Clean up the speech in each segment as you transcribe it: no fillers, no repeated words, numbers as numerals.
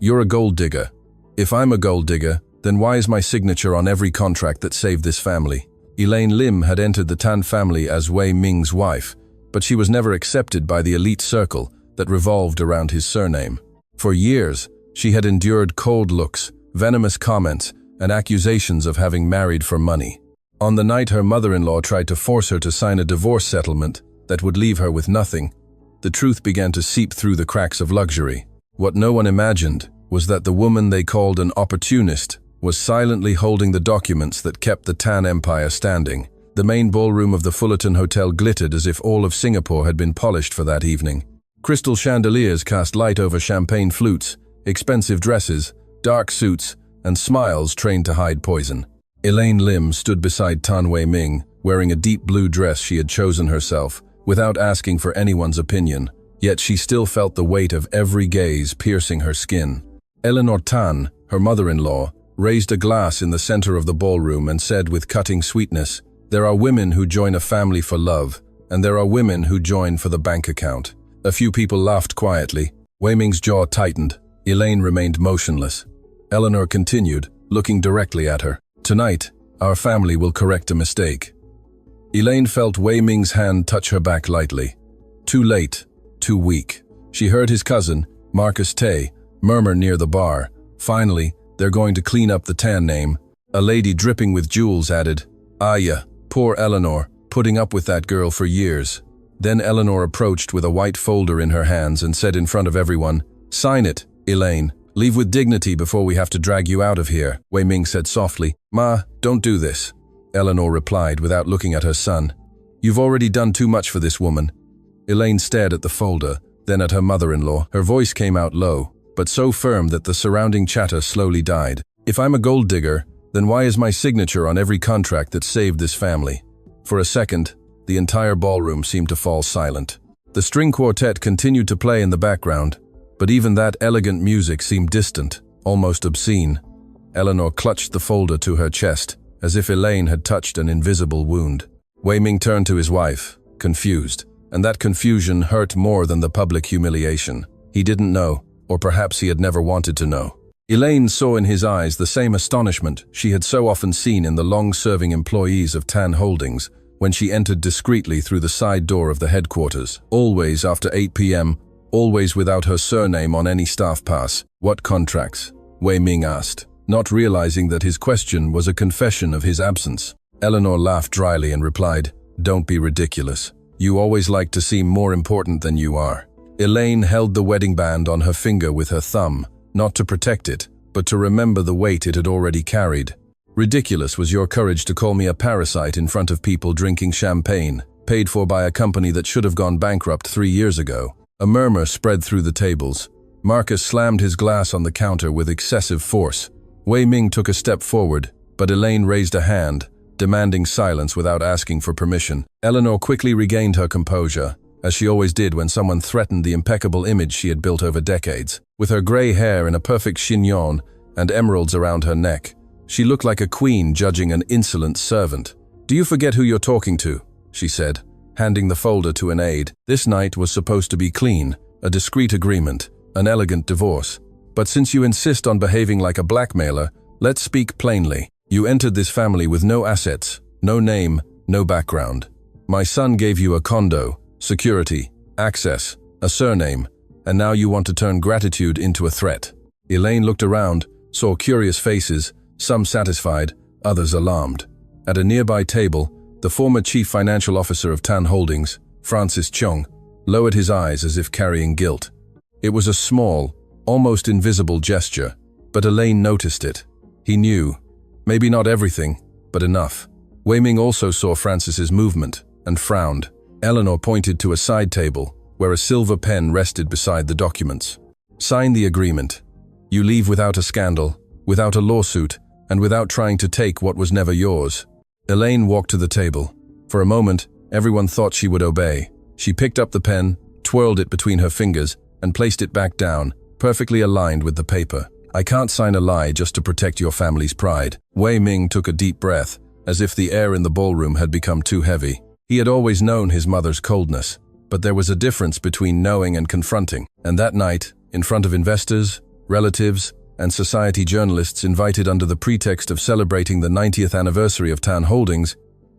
You're a gold digger. If I'm a gold digger, then why is my signature on every contract that saved this family? Elaine Lim had entered the Tan family as Wei Ming's wife, but she was never accepted by the elite circle that revolved around his surname. For years, she had endured cold looks, venomous comments, and accusations of having married for money. On the night her mother-in-law tried to force her to sign a divorce settlement that would leave her with nothing, the truth began to seep through the cracks of luxury. What no one imagined was that the woman they called an opportunist was silently holding the documents that kept the Tan Empire standing. The main ballroom of the Fullerton Hotel glittered as if all of Singapore had been polished for that evening. Crystal chandeliers cast light over champagne flutes, expensive dresses, dark suits, and smiles trained to hide poison. Elaine Lim stood beside Tan Wei Ming, wearing a deep blue dress she had chosen herself, without asking for anyone's opinion, yet she still felt the weight of every gaze piercing her skin. Eleanor Tan, her mother-in-law, raised a glass in the center of the ballroom and said with cutting sweetness, "There are women who join a family for love, and there are women who join for the bank account." A few people laughed quietly. Wei Ming's jaw tightened. Elaine remained motionless. Eleanor continued, looking directly at her. "Tonight, our family will correct a mistake." Elaine felt Wei Ming's hand touch her back lightly. Too late, too weak. She heard his cousin, Marcus Tay, murmur near the bar, "Finally, they're going to clean up the Tan name." A lady dripping with jewels added, "Yeah, poor Eleanor, putting up with that girl for years." Then Eleanor approached with a white folder in her hands and said in front of everyone, "Sign it, Elaine. Leave with dignity before we have to drag you out of here." Wei Ming said softly, "Ma, don't do this." Eleanor replied without looking at her son, "You've already done too much for this woman." Elaine stared at the folder, then at her mother-in-law. Her voice came out low, but so firm that the surrounding chatter slowly died. "If I'm a gold digger, then why is my signature on every contract that saved this family?" For a second, the entire ballroom seemed to fall silent. The string quartet continued to play in the background, but even that elegant music seemed distant, almost obscene. Eleanor clutched the folder to her chest, as if Elaine had touched an invisible wound. Wei Ming turned to his wife, confused, and that confusion hurt more than the public humiliation. He didn't know, or perhaps he had never wanted to know. Elaine saw in his eyes the same astonishment she had so often seen in the long-serving employees of Tan Holdings when she entered discreetly through the side door of the headquarters, always after 8 p.m., always without her surname on any staff pass. "What contracts?" Wei Ming asked, not realizing that his question was a confession of his absence. Eleanor laughed dryly and replied, "Don't be ridiculous. You always like to seem more important than you are." Elaine held the wedding band on her finger with her thumb, not to protect it, but to remember the weight it had already carried. "Ridiculous was your courage to call me a parasite in front of people drinking champagne, paid for by a company that should have gone bankrupt 3 years ago." A murmur spread through the tables. Marcus slammed his glass on the counter with excessive force. Wei Ming took a step forward, but Elaine raised a hand, demanding silence without asking for permission. Eleanor quickly regained her composure, as she always did when someone threatened the impeccable image she had built over decades. With her gray hair in a perfect chignon and emeralds around her neck, she looked like a queen judging an insolent servant. "Do you forget who you're talking to?" she said, handing the folder to an aide. "This night was supposed to be clean, a discreet agreement, an elegant divorce. But since you insist on behaving like a blackmailer, let's speak plainly. You entered this family with no assets, no name, no background. My son gave you a condo, security, access, a surname, and now you want to turn gratitude into a threat." Elaine looked around, saw curious faces, some satisfied, others alarmed. At a nearby table, the former chief financial officer of Tan Holdings, Francis Cheong, lowered his eyes as if carrying guilt. It was a small, almost invisible gesture, but Elaine noticed it. He knew. Maybe not everything, but enough. Wei Ming also saw Francis's movement and frowned. Eleanor pointed to a side table, where a silver pen rested beside the documents. "Sign the agreement. You leave without a scandal, without a lawsuit, and without trying to take what was never yours." Elaine walked to the table. For a moment, everyone thought she would obey. She picked up the pen, twirled it between her fingers, and placed it back down, perfectly aligned with the paper. "I can't sign a lie just to protect your family's pride." Wei Ming took a deep breath, as if the air in the ballroom had become too heavy. He had always known his mother's coldness, but there was a difference between knowing and confronting. And that night, in front of investors, relatives, and society journalists invited under the pretext of celebrating the 90th anniversary of Tan Holdings,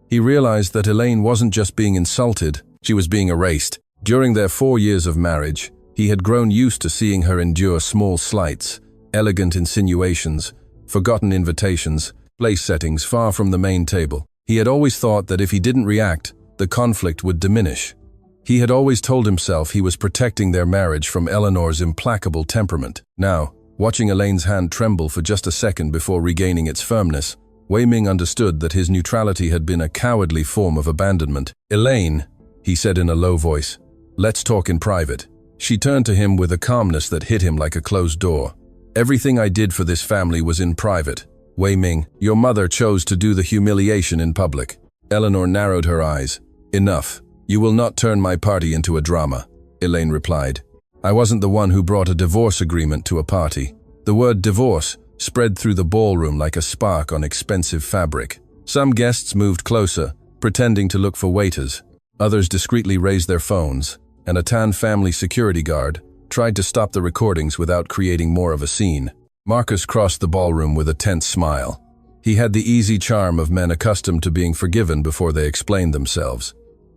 he realized that Elaine wasn't just being insulted, she was being erased. During their 4 years of marriage, he had grown used to seeing her endure small slights, elegant insinuations, forgotten invitations, place settings far from the main table. He had always thought that if he didn't react, the conflict would diminish. He had always told himself he was protecting their marriage from Eleanor's implacable temperament. Now, watching Elaine's hand tremble for just a second before regaining its firmness, Wei Ming understood that his neutrality had been a cowardly form of abandonment. "Elaine," he said in a low voice, "let's talk in private." She turned to him with a calmness that hit him like a closed door. "Everything I did for this family was in private. Wei Ming, your mother chose to do the humiliation in public." Eleanor narrowed her eyes. "Enough. You will not turn my party into a drama," Elaine replied. "I wasn't the one who brought a divorce agreement to a party." The word divorce spread through the ballroom like a spark on expensive fabric. Some guests moved closer, pretending to look for waiters. Others discreetly raised their phones, and a Tan family security guard tried to stop the recordings without creating more of a scene. Marcus crossed the ballroom with a tense smile. He had the easy charm of men accustomed to being forgiven before they explained themselves.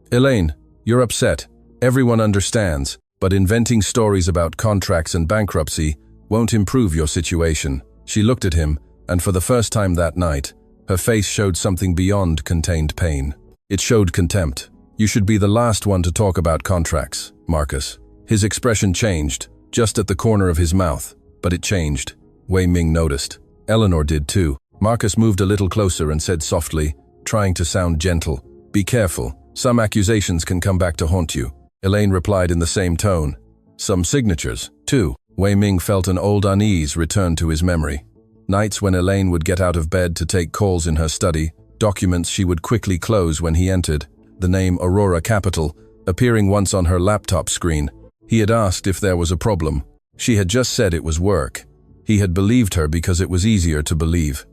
"Elaine, you're upset. Everyone understands, but inventing stories about contracts and bankruptcy won't improve your situation." She looked at him, and for the first time that night, her face showed something beyond contained pain. It showed contempt. "You should be the last one to talk about contracts, Marcus." His expression changed, just at the corner of his mouth, but it changed. Wei Ming noticed. Eleanor did too. Marcus moved a little closer and said softly, trying to sound gentle, "Be careful. Some accusations can come back to haunt you." Elaine replied in the same tone. "Some signatures, too." Wei Ming felt an old unease return to his memory. Nights when Elaine would get out of bed to take calls in her study, documents she would quickly close when he entered, the name Aurora Capital appearing once on her laptop screen. He had asked if there was a problem. She had just said it was work. He had believed her because it was easier to believe.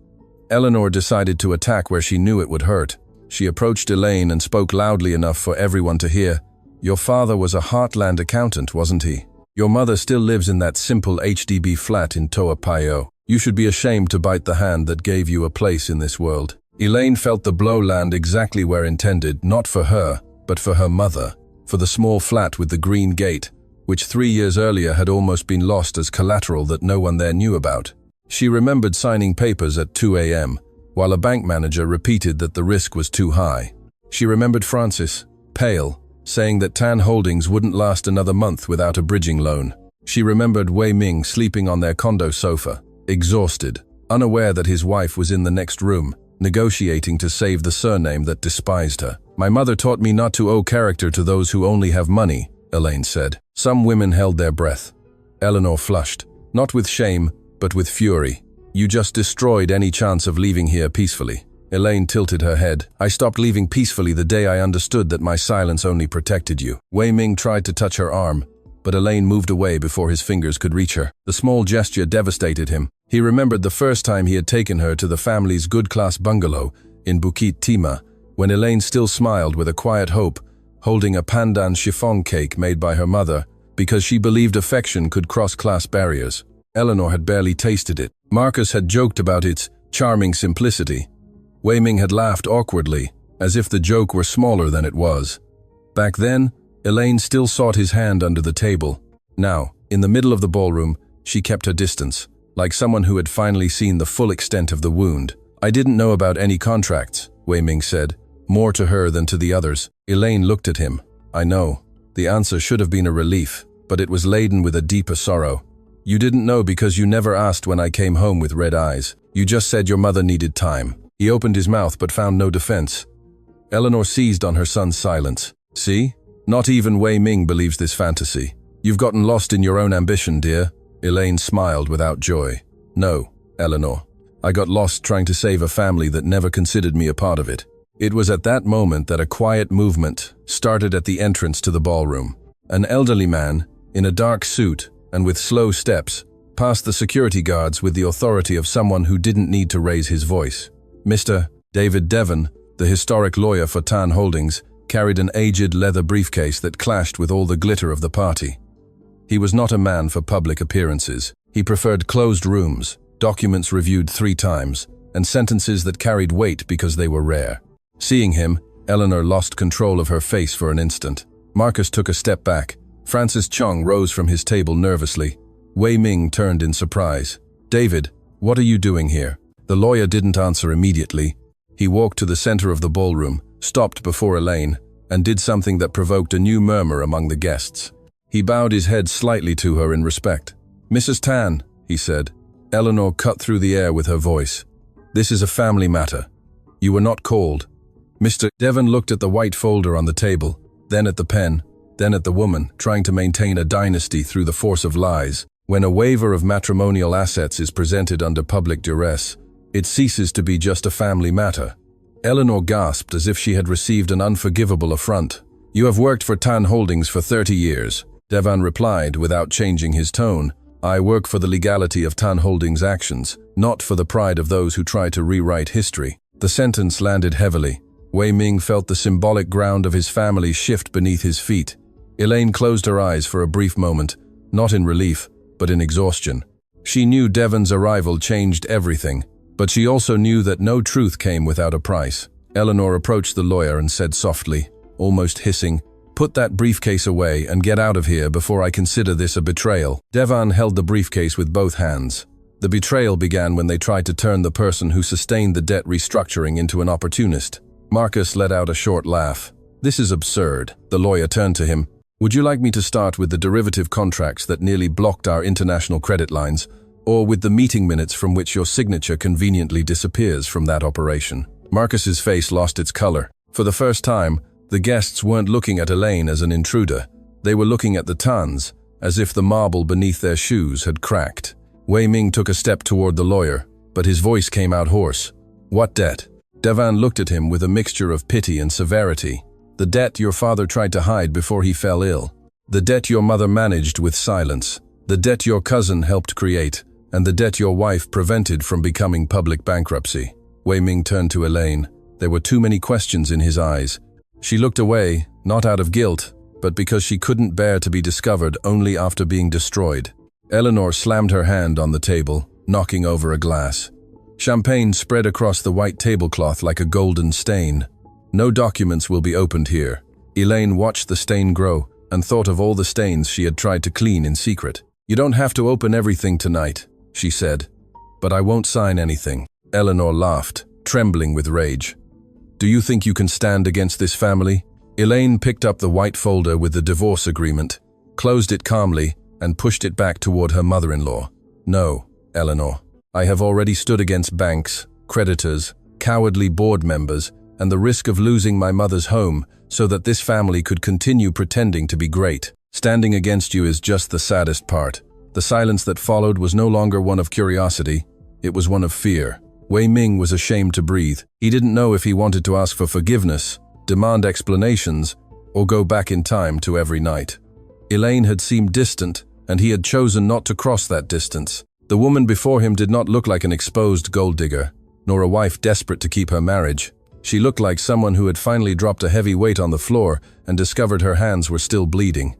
Eleanor decided to attack where she knew it would hurt. She approached Elaine and spoke loudly enough for everyone to hear. "Your father was a heartland accountant, wasn't he? Your mother still lives in that simple HDB flat in Toa Payoh. You should be ashamed to bite the hand that gave you a place in this world." Elaine felt the blow land exactly where intended, not for her, but for her mother, for the small flat with the green gate, which 3 years earlier had almost been lost as collateral that no one there knew about. She remembered signing papers at 2 a.m., while a bank manager repeated that the risk was too high. She remembered Francis, pale, saying that Tan Holdings wouldn't last another month without a bridging loan. She remembered Wei Ming sleeping on their condo sofa, exhausted, unaware that his wife was in the next room, negotiating to save the surname that despised her. "My mother taught me not to owe character to those who only have money," Elaine said. Some women held their breath. Eleanor flushed, not with shame, but with fury. "You just destroyed any chance of leaving here peacefully." Elaine tilted her head. "I stopped leaving peacefully the day I understood that my silence only protected you." Wei Ming tried to touch her arm, but Elaine moved away before his fingers could reach her. The small gesture devastated him. He remembered the first time he had taken her to the family's good-class bungalow in Bukit Timah, when Elaine still smiled with a quiet hope, holding a pandan chiffon cake made by her mother, because she believed affection could cross class barriers. Eleanor had barely tasted it. Marcus had joked about its charming simplicity. Wei Ming had laughed awkwardly, as if the joke were smaller than it was. Back then, Elaine still sought his hand under the table. Now, in the middle of the ballroom, she kept her distance, like someone who had finally seen the full extent of the wound. "I didn't know about any contracts," Wei Ming said, more to her than to the others. Elaine looked at him. "I know." The answer should have been a relief, but it was laden with a deeper sorrow. "You didn't know because you never asked when I came home with red eyes. You just said your mother needed time." He opened his mouth but found no defense. Eleanor seized on her son's silence. "See? Not even Wei Ming believes this fantasy. You've gotten lost in your own ambition, dear." Elaine smiled without joy. "No, Eleanor. I got lost trying to save a family that never considered me a part of it." It was at that moment that a quiet movement started at the entrance to the ballroom. An elderly man, in a dark suit and with slow steps, passed the security guards with the authority of someone who didn't need to raise his voice. Mr. David Devon, the historic lawyer for Tan Holdings, carried an aged leather briefcase that clashed with all the glitter of the party. He was not a man for public appearances. He preferred closed rooms, documents reviewed 3 times, and sentences that carried weight because they were rare. Seeing him, Eleanor lost control of her face for an instant. Marcus took a step back. Francis Chung rose from his table nervously. Wei Ming turned in surprise. "David, what are you doing here?" The lawyer didn't answer immediately. He walked to the center of the ballroom, stopped before Elaine, and did something that provoked a new murmur among the guests. He bowed his head slightly to her in respect. "Mrs. Tan," he said. Eleanor cut through the air with her voice. "This is a family matter. You were not called." Mr. Devon looked at the white folder on the table, then at the pen, then at the woman, trying to maintain a dynasty through the force of lies. When a waiver of matrimonial assets is presented under public duress, it ceases to be just a family matter. Eleanor gasped as if she had received an unforgivable affront. "You have worked for Tan Holdings for 30 years. Devon replied without changing his tone. "I work for the legality of Tan Holdings' actions, not for the pride of those who try to rewrite history." The sentence landed heavily. Wei Ming felt the symbolic ground of his family shift beneath his feet. Elaine closed her eyes for a brief moment, not in relief, but in exhaustion. She knew Devon's arrival changed everything, but she also knew that no truth came without a price. Eleanor approached the lawyer and said softly, almost hissing, "Put that briefcase away and get out of here before I consider this a betrayal." Devon held the briefcase with both hands. The betrayal began when they tried to turn the person who sustained the debt restructuring into an opportunist. Marcus let out a short laugh. "This is absurd." The lawyer turned to him. "Would you like me to start with the derivative contracts that nearly blocked our international credit lines, or with the meeting minutes from which your signature conveniently disappears from that operation?" Marcus's face lost its color. For the first time, the guests weren't looking at Elaine as an intruder. They were looking at the Tans, as if the marble beneath their shoes had cracked. Wei Ming took a step toward the lawyer, but his voice came out hoarse. "What debt?" Devon looked at him with a mixture of pity and severity. "The debt your father tried to hide before he fell ill. The debt your mother managed with silence. The debt your cousin helped create, and the debt your wife prevented from becoming public bankruptcy." Wei Ming turned to Elaine. There were too many questions in his eyes. She looked away, not out of guilt, but because she couldn't bear to be discovered only after being destroyed. Eleanor slammed her hand on the table, knocking over a glass. Champagne spread across the white tablecloth like a golden stain. "No documents will be opened here." Elaine watched the stain grow and thought of all the stains she had tried to clean in secret. "You don't have to open everything tonight," she said, "but I won't sign anything." Eleanor laughed, trembling with rage. "Do you think you can stand against this family?" Elaine picked up the white folder with the divorce agreement, closed it calmly, and pushed it back toward her mother-in-law. "No, Eleanor. I have already stood against banks, creditors, cowardly board members, and the risk of losing my mother's home so that this family could continue pretending to be great. Standing against you is just the saddest part." The silence that followed was no longer one of curiosity, it was one of fear. Wei Ming was ashamed to breathe. He didn't know if he wanted to ask for forgiveness, demand explanations, or go back in time to every night. Elaine had seemed distant, and he had chosen not to cross that distance. The woman before him did not look like an exposed gold digger, nor a wife desperate to keep her marriage. She looked like someone who had finally dropped a heavy weight on the floor and discovered her hands were still bleeding.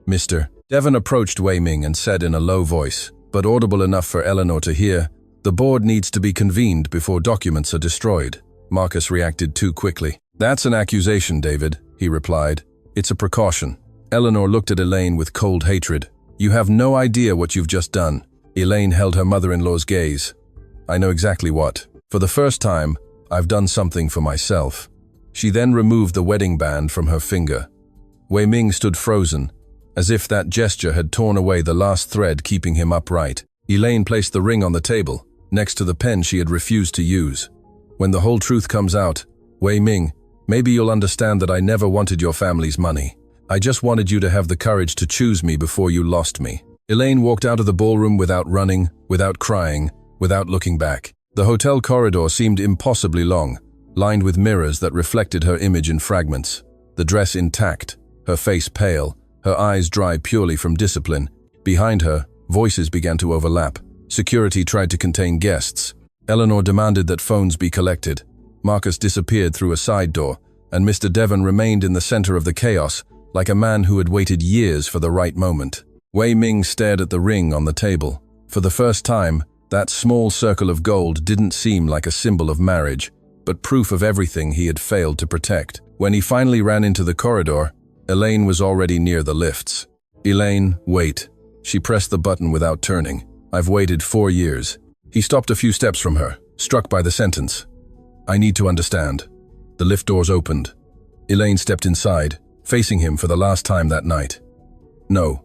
"Mr. Devon approached Wei Ming and said in a low voice, but audible enough for Eleanor to hear, "The board needs to be convened before documents are destroyed." Marcus reacted too quickly. "That's an accusation, David," he replied. "It's a precaution." Eleanor looked at Elaine with cold hatred. "You have no idea what you've just done." Elaine held her mother-in-law's gaze. "I know exactly what. For the first time, I've done something for myself." She then removed the wedding band from her finger. Wei Ming stood frozen, as if that gesture had torn away the last thread keeping him upright. Elaine placed the ring on the table, next to the pen she had refused to use. "When the whole truth comes out, Wei Ming, maybe you'll understand that I never wanted your family's money. I just wanted you to have the courage to choose me before you lost me." Elaine walked out of the ballroom without running, without crying, without looking back. The hotel corridor seemed impossibly long, lined with mirrors that reflected her image in fragments. The dress intact, her face pale, her eyes dry purely from discipline. Behind her, voices began to overlap. Security tried to contain guests. Eleanor demanded that phones be collected. Marcus disappeared through a side door, and Mr. Devon remained in the center of the chaos, like a man who had waited years for the right moment. Wei Ming stared at the ring on the table. For the first time, that small circle of gold didn't seem like a symbol of marriage, but proof of everything he had failed to protect. When he finally ran into the corridor, Elaine was already near the lifts. "Elaine, wait." She pressed the button without turning. "I've waited 4 years." He stopped a few steps from her, struck by the sentence. "I need to understand." The lift doors opened. Elaine stepped inside, facing him for the last time that night. "No.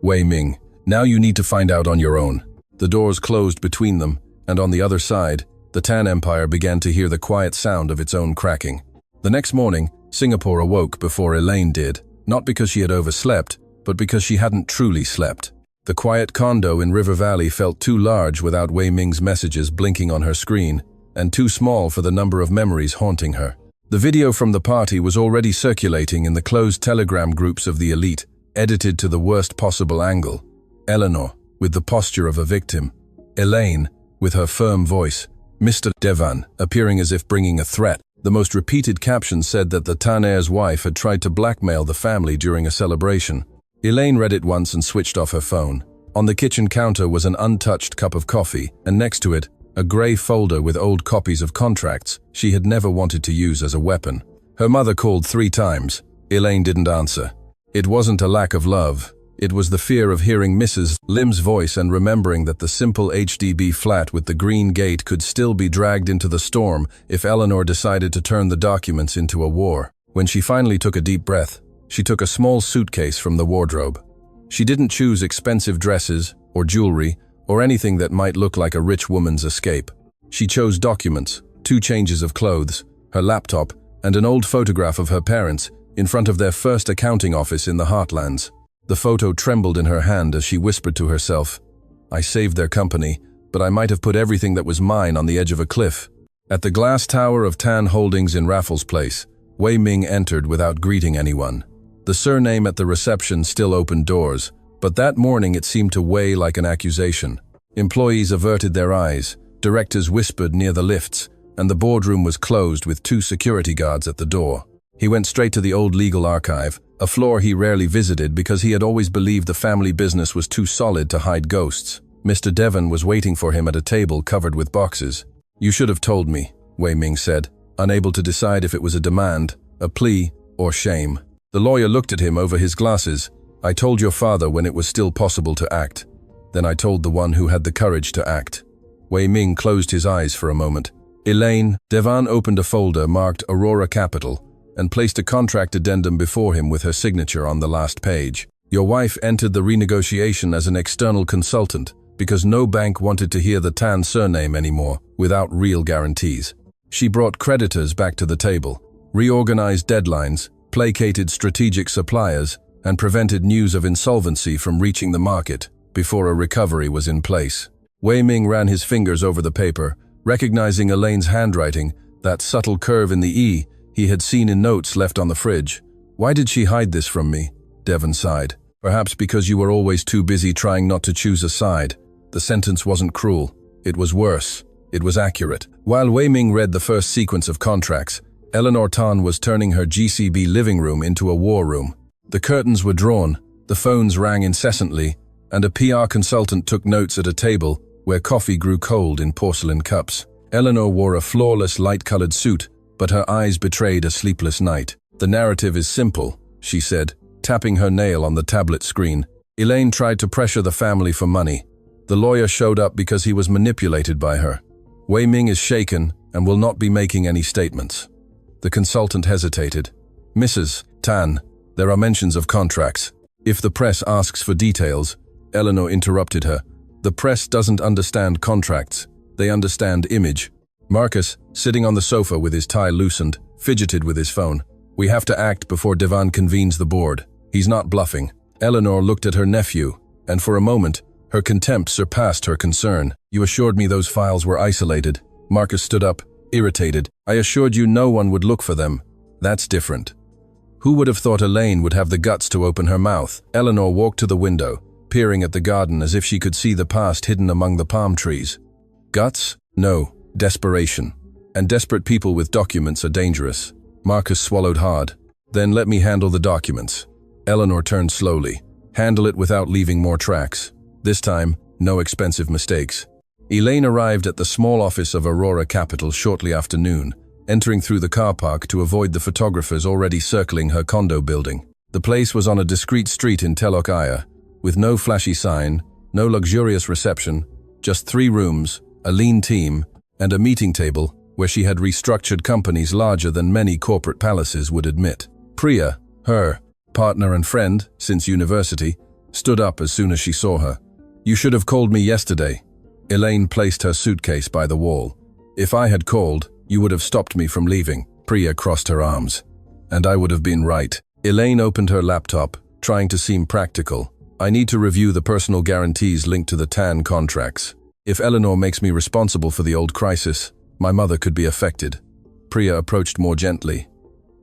Wei Ming, now you need to find out on your own." The doors closed between them, and on the other side, the Tan Empire began to hear the quiet sound of its own cracking. The next morning, Singapore awoke before Elaine did, not because she had overslept, but because she hadn't truly slept. The quiet condo in River Valley felt too large without Wei Ming's messages blinking on her screen, and too small for the number of memories haunting her. The video from the party was already circulating in the closed Telegram groups of the elite, edited to the worst possible angle. Eleanor, with the posture of a victim. Elaine, with her firm voice. Mr. Devan, appearing as if bringing a threat. The most repeated captions said that the Tan heir's wife had tried to blackmail the family during a celebration. Elaine read it once and switched off her phone. On the kitchen counter was an untouched cup of coffee, and next to it, a grey folder with old copies of contracts she had never wanted to use as a weapon. Her mother called 3 times. Elaine didn't answer. It wasn't a lack of love. It was the fear of hearing Mrs. Lim's voice and remembering that the simple HDB flat with the green gate could still be dragged into the storm if Eleanor decided to turn the documents into a war. When she finally took a deep breath, she took a small suitcase from the wardrobe. She didn't choose expensive dresses or jewelry or anything that might look like a rich woman's escape. She chose documents, 2 changes of clothes, her laptop, and an old photograph of her parents in front of their first accounting office in the Heartlands. The photo trembled in her hand as she whispered to herself, "I saved their company, but I might have put everything that was mine on the edge of a cliff." At the glass tower of Tan Holdings in Raffles Place, Wei Ming entered without greeting anyone. The surname at the reception still opened doors, but that morning it seemed to weigh like an accusation. Employees averted their eyes, directors whispered near the lifts, and the boardroom was closed with 2 security guards at the door. He went straight to the old legal archive, a floor he rarely visited because he had always believed the family business was too solid to hide ghosts. Mr. Devan was waiting for him at a table covered with boxes. "You should have told me," Wei Ming said, unable to decide if it was a demand, a plea, or shame. The lawyer looked at him over his glasses. "I told your father when it was still possible to act. Then I told the one who had the courage to act." Wei Ming closed his eyes for a moment. Elaine, Devan opened a folder marked Aurora Capital and placed a contract addendum before him with her signature on the last page. "Your wife entered the renegotiation as an external consultant because no bank wanted to hear the Tan surname anymore without real guarantees. She brought creditors back to the table, reorganized deadlines, placated strategic suppliers, and prevented news of insolvency from reaching the market before a recovery was in place." Wei Ming ran his fingers over the paper, recognizing Elaine's handwriting, that subtle curve in the E he had seen in notes left on the fridge. "Why did she hide this from me?" Devan sighed. "Perhaps because you were always too busy trying not to choose a side." The sentence wasn't cruel. It was worse. It was accurate. While Wei Ming read the first sequence of contracts, Eleanor Tan was turning her GCB living room into a war room. The curtains were drawn, the phones rang incessantly, and a PR consultant took notes at a table where coffee grew cold in porcelain cups. Eleanor wore a flawless light-colored suit, but her eyes betrayed a sleepless night. "The narrative is simple," she said, tapping her nail on the tablet screen. "Elaine tried to pressure the family for money. The lawyer showed up because he was manipulated by her. Wei Ming is shaken and will not be making any statements." The consultant hesitated. "Mrs. Tan, there are mentions of contracts. If the press asks for details," Eleanor interrupted her. "The press doesn't understand contracts. They understand image." Marcus, sitting on the sofa with his tie loosened, fidgeted with his phone. "We have to act before Devan convenes the board. He's not bluffing." Eleanor looked at her nephew, and for a moment, her contempt surpassed her concern. "You assured me those files were isolated." Marcus stood up, irritated. "I assured you no one would look for them. That's different." Who would have thought Elaine would have the guts to open her mouth? Eleanor walked to the window, peering at the garden as if she could see the past hidden among the palm trees. Guts? No. Desperation. And desperate people with documents are dangerous. Marcus swallowed hard. "Then let me handle the documents." Eleanor turned slowly. "Handle it without leaving more tracks. This time, no expensive mistakes. Elaine arrived at the small office of Aurora Capital shortly after noon, entering through the car park to avoid the photographers already circling her condo building. The place was on a discreet street in Telok Ayer, with no flashy sign, no luxurious reception, just 3 rooms, a lean team, and a meeting table where she had restructured companies larger than many corporate palaces would admit. Priya, her partner and friend since university, stood up as soon as she saw her. "You should have called me yesterday." Elaine placed her suitcase by the wall. "If I had called, you would have stopped me from leaving." Priya crossed her arms. "And I would have been right." Elaine opened her laptop, trying to seem practical. "I need to review the personal guarantees linked to the TAN contracts. If Eleanor makes me responsible for the old crisis, my mother could be affected." Priya approached more gently.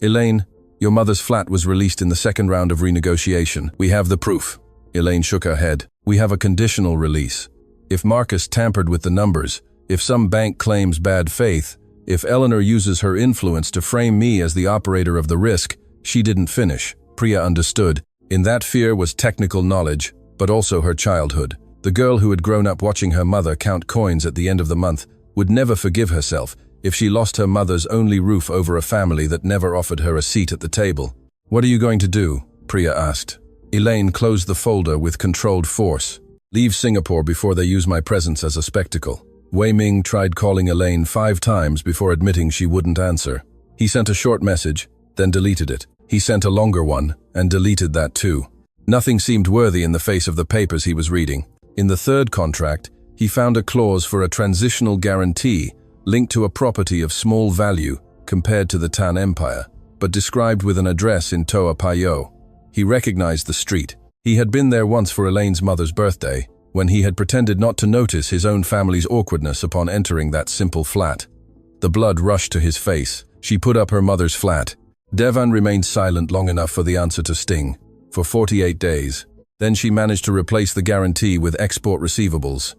"Elaine, your mother's flat was released in the second round of renegotiation. We have the proof." Elaine shook her head. "We have a conditional release. If Marcus tampered with the numbers, if some bank claims bad faith, if Eleanor uses her influence to frame me as the operator of the risk, she didn't finish." Priya understood. In that fear was technical knowledge, but also her childhood. The girl who had grown up watching her mother count coins at the end of the month would never forgive herself if she lost her mother's only roof over a family that never offered her a seat at the table. "What are you going to do?" Priya asked. Elaine closed the folder with controlled force. "Leave Singapore before they use my presence as a spectacle." Wei Ming tried calling Elaine 5 times before admitting she wouldn't answer. He sent a short message, then deleted it. He sent a longer one, and deleted that too. Nothing seemed worthy in the face of the papers he was reading. In the 3rd contract, he found a clause for a transitional guarantee linked to a property of small value compared to the Tan Empire, but described with an address in Toa Payoh. He recognized the street. He had been there once for Elaine's mother's birthday, when he had pretended not to notice his own family's awkwardness upon entering that simple flat. The blood rushed to his face. She put up her mother's flat. Devan remained silent long enough for the answer to sting. For 48 days. Then she managed to replace the guarantee with export receivables.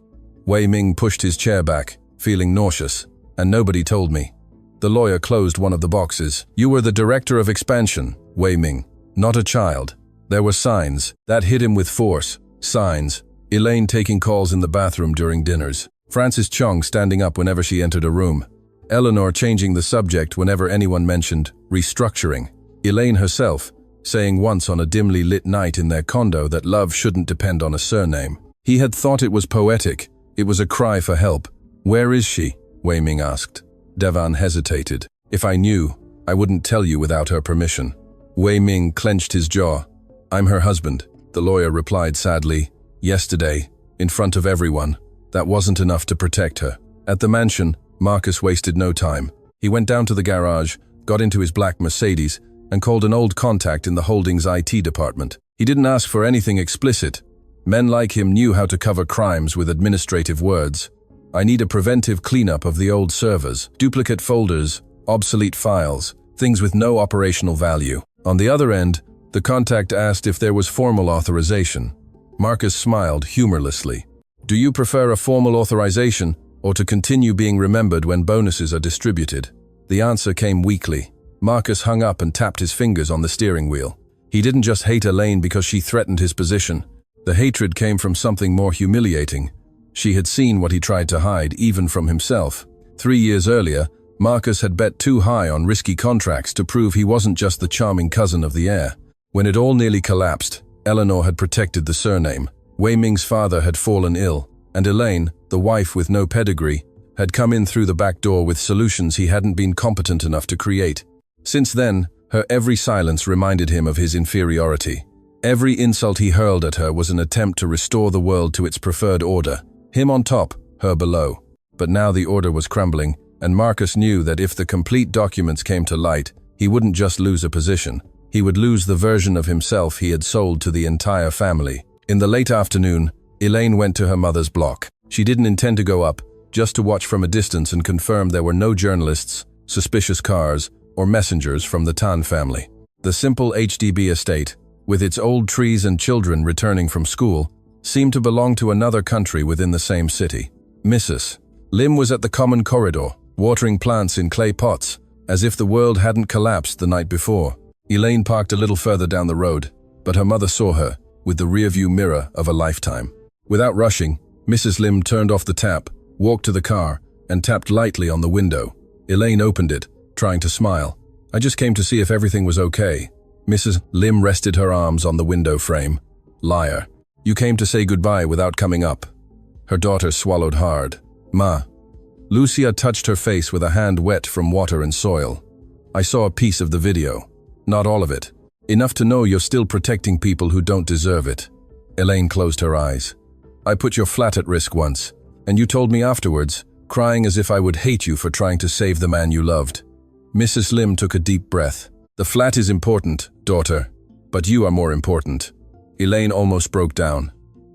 Wei Ming pushed his chair back, feeling nauseous. "And nobody told me." The lawyer closed one of the boxes. "You were the director of expansion, Wei Ming, not a child." There were signs. That hit him with force. Signs. Elaine taking calls in the bathroom during dinners. Frances Chong standing up whenever she entered a room. Eleanor changing the subject whenever anyone mentioned restructuring. Elaine herself saying once on a dimly lit night in their condo that love shouldn't depend on a surname. He had thought it was poetic. It was a cry for help. "Where is she?" Wei Ming asked. Devan hesitated. "If I knew, I wouldn't tell you without her permission." Wei Ming clenched his jaw. "I'm her husband," the lawyer replied sadly. "Yesterday, in front of everyone, that wasn't enough to protect her." At the mansion, Marcus wasted no time. He went down to the garage, got into his black Mercedes, and called an old contact in the holding's IT department. He didn't ask for anything explicit. Men like him knew how to cover crimes with administrative words. "I need a preventive cleanup of the old servers, duplicate folders, obsolete files, things with no operational value." On the other end, the contact asked if there was formal authorization. Marcus smiled humorlessly. "Do you prefer a formal authorization or to continue being remembered when bonuses are distributed?" The answer came weakly. Marcus hung up and tapped his fingers on the steering wheel. He didn't just hate Elaine because she threatened his position. The hatred came from something more humiliating. She had seen what he tried to hide, even from himself. 3 years earlier, Marcus had bet too high on risky contracts to prove he wasn't just the charming cousin of the heir. When it all nearly collapsed, Eleanor had protected the surname. Wei Ming's father had fallen ill, and Elaine, the wife with no pedigree, had come in through the back door with solutions he hadn't been competent enough to create. Since then, her every silence reminded him of his inferiority. Every insult he hurled at her was an attempt to restore the world to its preferred order. Him on top, her below. But now the order was crumbling, and Marcus knew that if the complete documents came to light, he wouldn't just lose a position. He would lose the version of himself he had sold to the entire family. In the late afternoon, Elaine went to her mother's block. She didn't intend to go up, just to watch from a distance and confirm there were no journalists, suspicious cars, or messengers from the Tan family. The simple HDB estate, with its old trees and children returning from school, seemed to belong to another country within the same city. Mrs. Lim was at the common corridor, watering plants in clay pots, as if the world hadn't collapsed the night before. Elaine parked a little further down the road, but her mother saw her, with the rearview mirror of a lifetime. Without rushing, Mrs. Lim turned off the tap, walked to the car, and tapped lightly on the window. Elaine opened it, trying to smile. "I just came to see if everything was okay." Mrs. Lim rested her arms on the window frame. "Liar. You came to say goodbye without coming up." Her daughter swallowed hard. "Ma." Lucia touched her face with a hand wet from water and soil. "I saw a piece of the video. Not all of it. Enough to know you're still protecting people who don't deserve it." Elaine closed her eyes. "I put your flat at risk once, and you told me afterwards, crying as if I would hate you for trying to save the man you loved." Mrs. Lim took a deep breath. "The flat is important, daughter, but you are more important." Elaine almost broke down.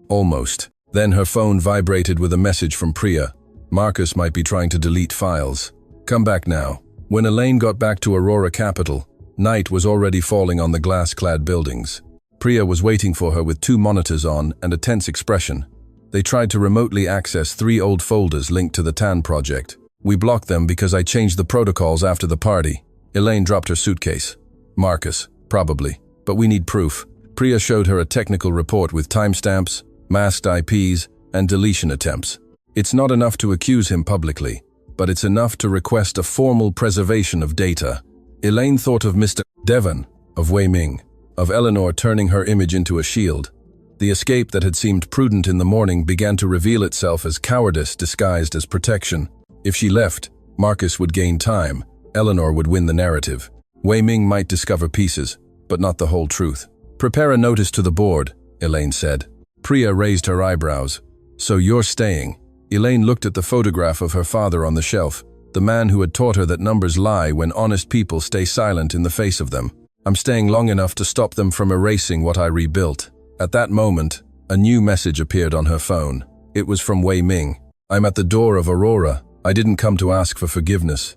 Almost. Then her phone vibrated with a message from Priya. Marcus might be trying to delete files. "Come back now." When Elaine got back to Aurora Capital, night was already falling on the glass-clad buildings. Priya was waiting for her with 2 monitors on and a tense expression. They tried to remotely access 3 old folders linked to the TAN project. "We blocked them because I changed the protocols after the party." Elaine dropped her suitcase. "Marcus, probably, but we need proof." Priya showed her a technical report with timestamps, masked IPs, and deletion attempts. "It's not enough to accuse him publicly, but it's enough to request a formal preservation of data." Elaine thought of Mr. Devon, of Wei Ming, of Eleanor turning her image into a shield. The escape that had seemed prudent in the morning began to reveal itself as cowardice disguised as protection. If she left, Marcus would gain time, Eleanor would win the narrative. Wei Ming might discover pieces, but not the whole truth. "Prepare a notice to the board," Elaine said. Priya raised her eyebrows. "So you're staying?" Elaine looked at the photograph of her father on the shelf, the man who had taught her that numbers lie when honest people stay silent in the face of them. "I'm staying long enough to stop them from erasing what I rebuilt." At that moment, a new message appeared on her phone. It was from Wei Ming. "I'm at the door of Aurora. I didn't come to ask for forgiveness.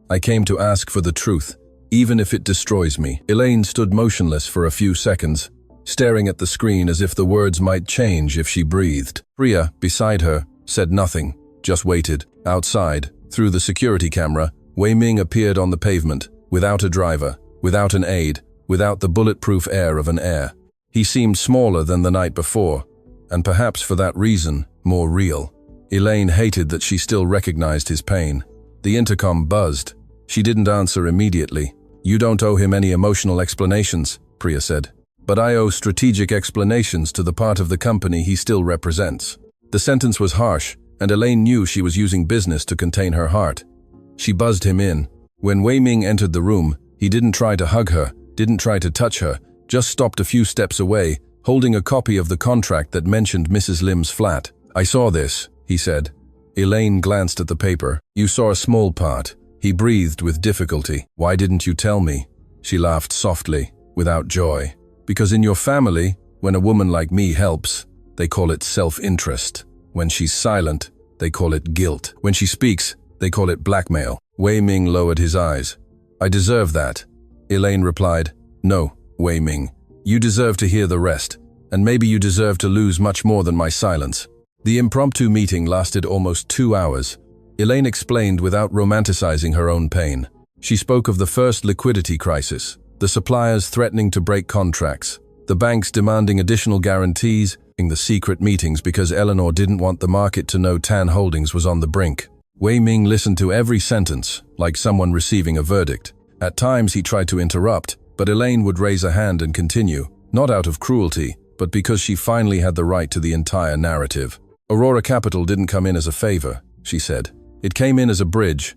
I came to ask for the truth, even if it destroys me." Elaine stood motionless for a few seconds, staring at the screen as if the words might change if she breathed. Priya, beside her, said nothing, just waited. Outside, through the security camera, Wei Ming appeared on the pavement, without a driver, without an aide, without the bulletproof air of an heir. He seemed smaller than the night before, and perhaps for that reason, more real. Elaine hated that she still recognized his pain. The intercom buzzed. She didn't answer immediately. "You don't owe him any emotional explanations," Priya said. "But I owe strategic explanations to the part of the company he still represents." The sentence was harsh, and Elaine knew she was using business to contain her heart. She buzzed him in. When Wei Ming entered the room, he didn't try to hug her, didn't try to touch her, just stopped a few steps away, holding a copy of the contract that mentioned Mrs. Lim's flat. "I saw this," he said. Elaine glanced at the paper. "You saw a small part." He breathed with difficulty. "Why didn't you tell me?" She laughed softly, without joy. "Because in your family, when a woman like me helps, they call it self-interest. When she's silent, they call it guilt. When she speaks, they call it blackmail." Wei Ming lowered his eyes. "I deserve that." Elaine replied, "No, Wei Ming. You deserve to hear the rest, and maybe you deserve to lose much more than my silence." The impromptu meeting lasted almost 2 hours. Elaine explained without romanticizing her own pain. She spoke of the first liquidity crisis, the suppliers threatening to break contracts, the banks demanding additional guarantees, and the secret meetings because Eleanor didn't want the market to know TAN Holdings was on the brink. Wei Ming listened to every sentence, like someone receiving a verdict. At times he tried to interrupt, but Elaine would raise a hand and continue, not out of cruelty, but because she finally had the right to the entire narrative. "Aurora Capital didn't come in as a favor," she said. "It came in as a bridge.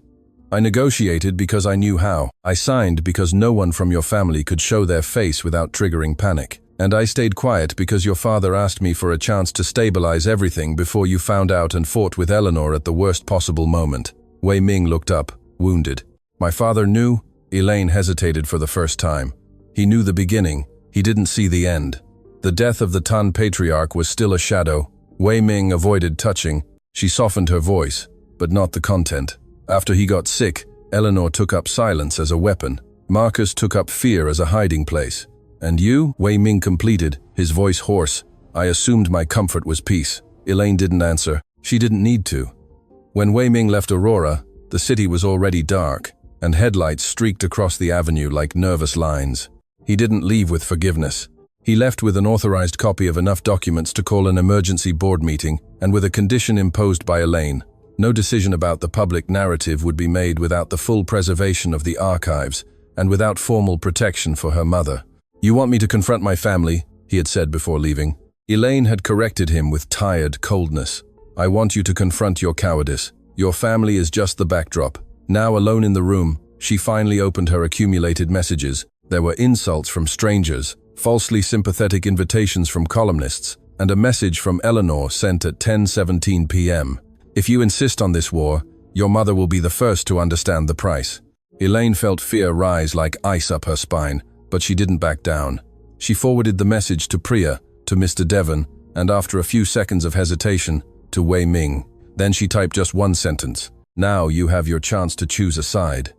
I negotiated because I knew how. I signed because no one from your family could show their face without triggering panic. And I stayed quiet because your father asked me for a chance to stabilize everything before you found out and fought with Eleanor at the worst possible moment." Wei Ming looked up, wounded. "My father knew?" Elaine hesitated for the first time. "He knew the beginning. He didn't see the end." The death of the TAN patriarch was still a shadow. Wei Ming avoided touching. She softened her voice, but not the content. "After he got sick, Eleanor took up silence as a weapon. Marcus took up fear as a hiding place. And you?" Wei Ming completed, his voice hoarse. "I assumed my comfort was peace." Elaine didn't answer. She didn't need to. When Wei Ming left Aurora, the city was already dark, and headlights streaked across the avenue like nervous lines. He didn't leave with forgiveness. He left with an authorized copy of enough documents to call an emergency board meeting, and with a condition imposed by Elaine. No decision about the public narrative would be made without the full preservation of the archives, and without formal protection for her mother. "You want me to confront my family?" he had said before leaving. Elaine had corrected him with tired coldness. "I want you to confront your cowardice. Your family is just the backdrop." Now alone in the room, she finally opened her accumulated messages. There were insults from strangers, falsely sympathetic invitations from columnists, and a message from Eleanor sent at 10:17 p.m. "If you insist on this war, your mother will be the first to understand the price." Elaine felt fear rise like ice up her spine, but she didn't back down. She forwarded the message to Priya, to Mr. Devon, and after a few seconds of hesitation, to Wei Ming. Then she typed just one sentence: "Now you have your chance to choose a side."